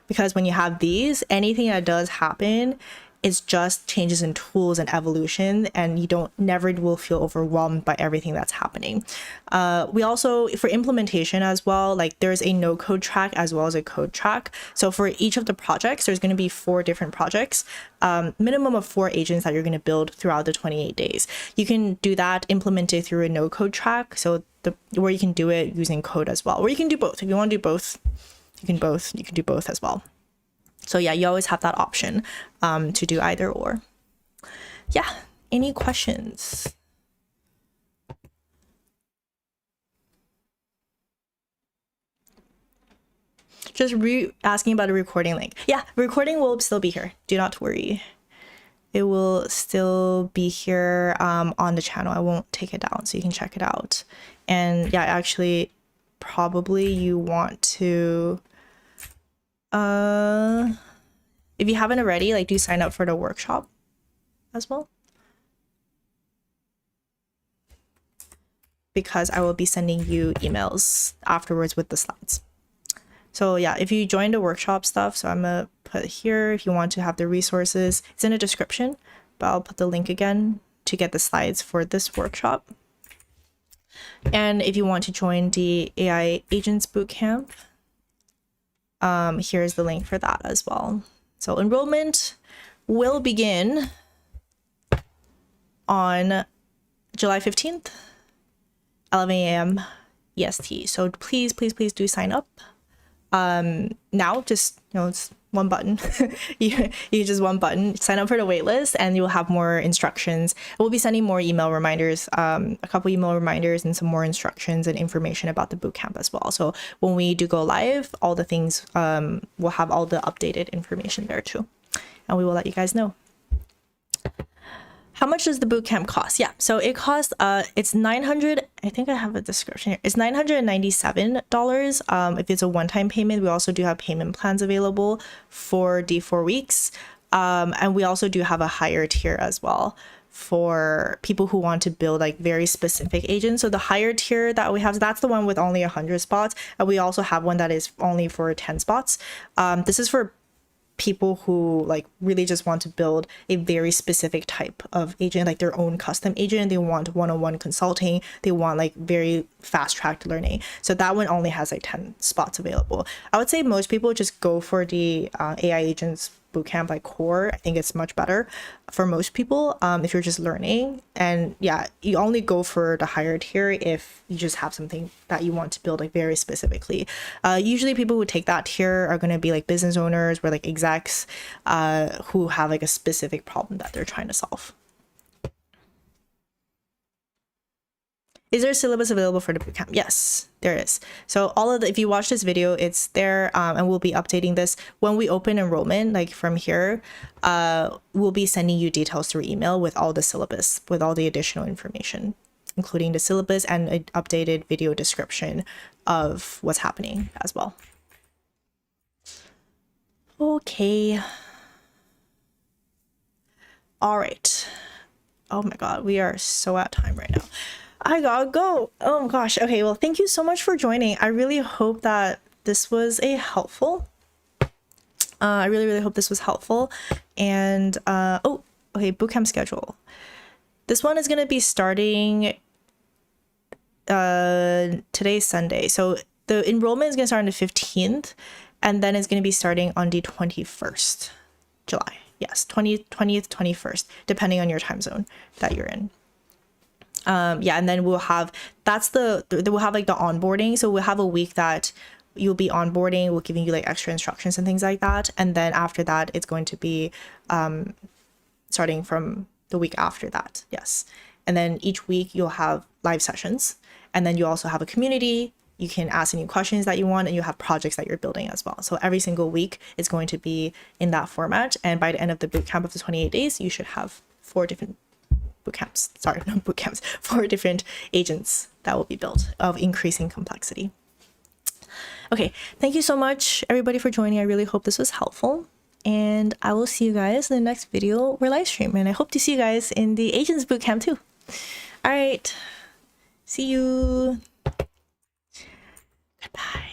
Because when you have these, anything that does happen it's just changes in tools and evolution, and you never will feel overwhelmed by everything that's happening. We also, for implementation as well, like there's a no code track as well as a code track. So for each of the projects, there's going to be 4 different projects, minimum of 4 agents that you're going to build throughout the 28 days. You can do that, implement it through a no code track. So where you can do it using code as well, or you can do both. If you want to do both, you can do both as well. So yeah, you always have that option to do either or. Yeah, any questions? Just asking about a recording link. Yeah, recording will still be here. Do not worry. It will still be here on the channel. I won't take it down, so you can check it out. And yeah, actually, probably you want to, if you haven't already, like do sign up for the workshop as well, because I will be sending you emails afterwards with the slides. So yeah, if you join the workshop stuff, so I'm gonna put here, if you want to have the resources, it's in the description, but I'll put the link again to get the slides for this workshop. And if you want to join the AI Agents Bootcamp, here's the link for that as well. So enrollment will begin on July 15th, 11 a.m. EST. So please do sign up. Now, just, it's one button. you just one button, sign up for the waitlist, and you'll have more instructions. We'll be sending more email reminders, a couple email reminders and some more instructions and information about the bootcamp as well. So when we do go live, all the things, we'll have all the updated information there too, and we will let you guys know. How much does the bootcamp cost? Yeah, so it costs, it's $900, I think I have a description here. It's $997. If it's a one-time payment. We also do have payment plans available for the 4 weeks. And we also do have a higher tier as well for people who want to build like very specific agents. So the higher tier that we have, that's the one with only 100 spots. And we also have one that is only for 10 spots. This is for people who like really just want to build a very specific type of agent, like their own custom agent. They want one-on-one consulting. They want like very fast-tracked learning. So that one only has like 10 spots available. I would say most people just go for the AI Agents Bootcamp like core. I think it's much better for most people if you're just learning. And yeah, you only go for the higher tier if you just have something that you want to build like very specifically. Usually people who take that tier are going to be like business owners or like execs who have like a specific problem that they're trying to solve. Is there a syllabus available for the bootcamp? Yes, there is. So all of the, if you watch this video, it's there, and we'll be updating this when we open enrollment. Like from here, we'll be sending you details through email with all the syllabus, with all the additional information, including the syllabus and an updated video description of what's happening as well. Okay. All right. Oh my God, we are so at time right now. I gotta go. Oh my gosh. Okay, well, thank you so much for joining. I really hope that this was helpful. I really hope this was helpful. And oh, okay, bootcamp schedule. This one is gonna be starting today's Sunday. So the enrollment is gonna start on the 15th, and then it's gonna be starting on the 21st July. Yes, 20th, 21st, depending on your time zone that you're in. Yeah, and then we'll have, we'll have like the onboarding. So we'll have a week that you'll be onboarding. We're giving you like extra instructions and things like that. And then after that, it's going to be starting from the week after that. Yes. And then each week you'll have live sessions, and then you also have a community. You can ask any questions that you want, and you have projects that you're building as well. So every single week is going to be in that format. And by the end of the bootcamp of the 28 days, you should have 4 different bootcamps, sorry, not bootcamps, 4 different agents that will be built of increasing complexity. Okay, thank you so much everybody for joining. I really hope this was helpful, and I will see you guys in the next video or live stream, and I hope to see you guys in the Agents Bootcamp too. All right, see you. Goodbye.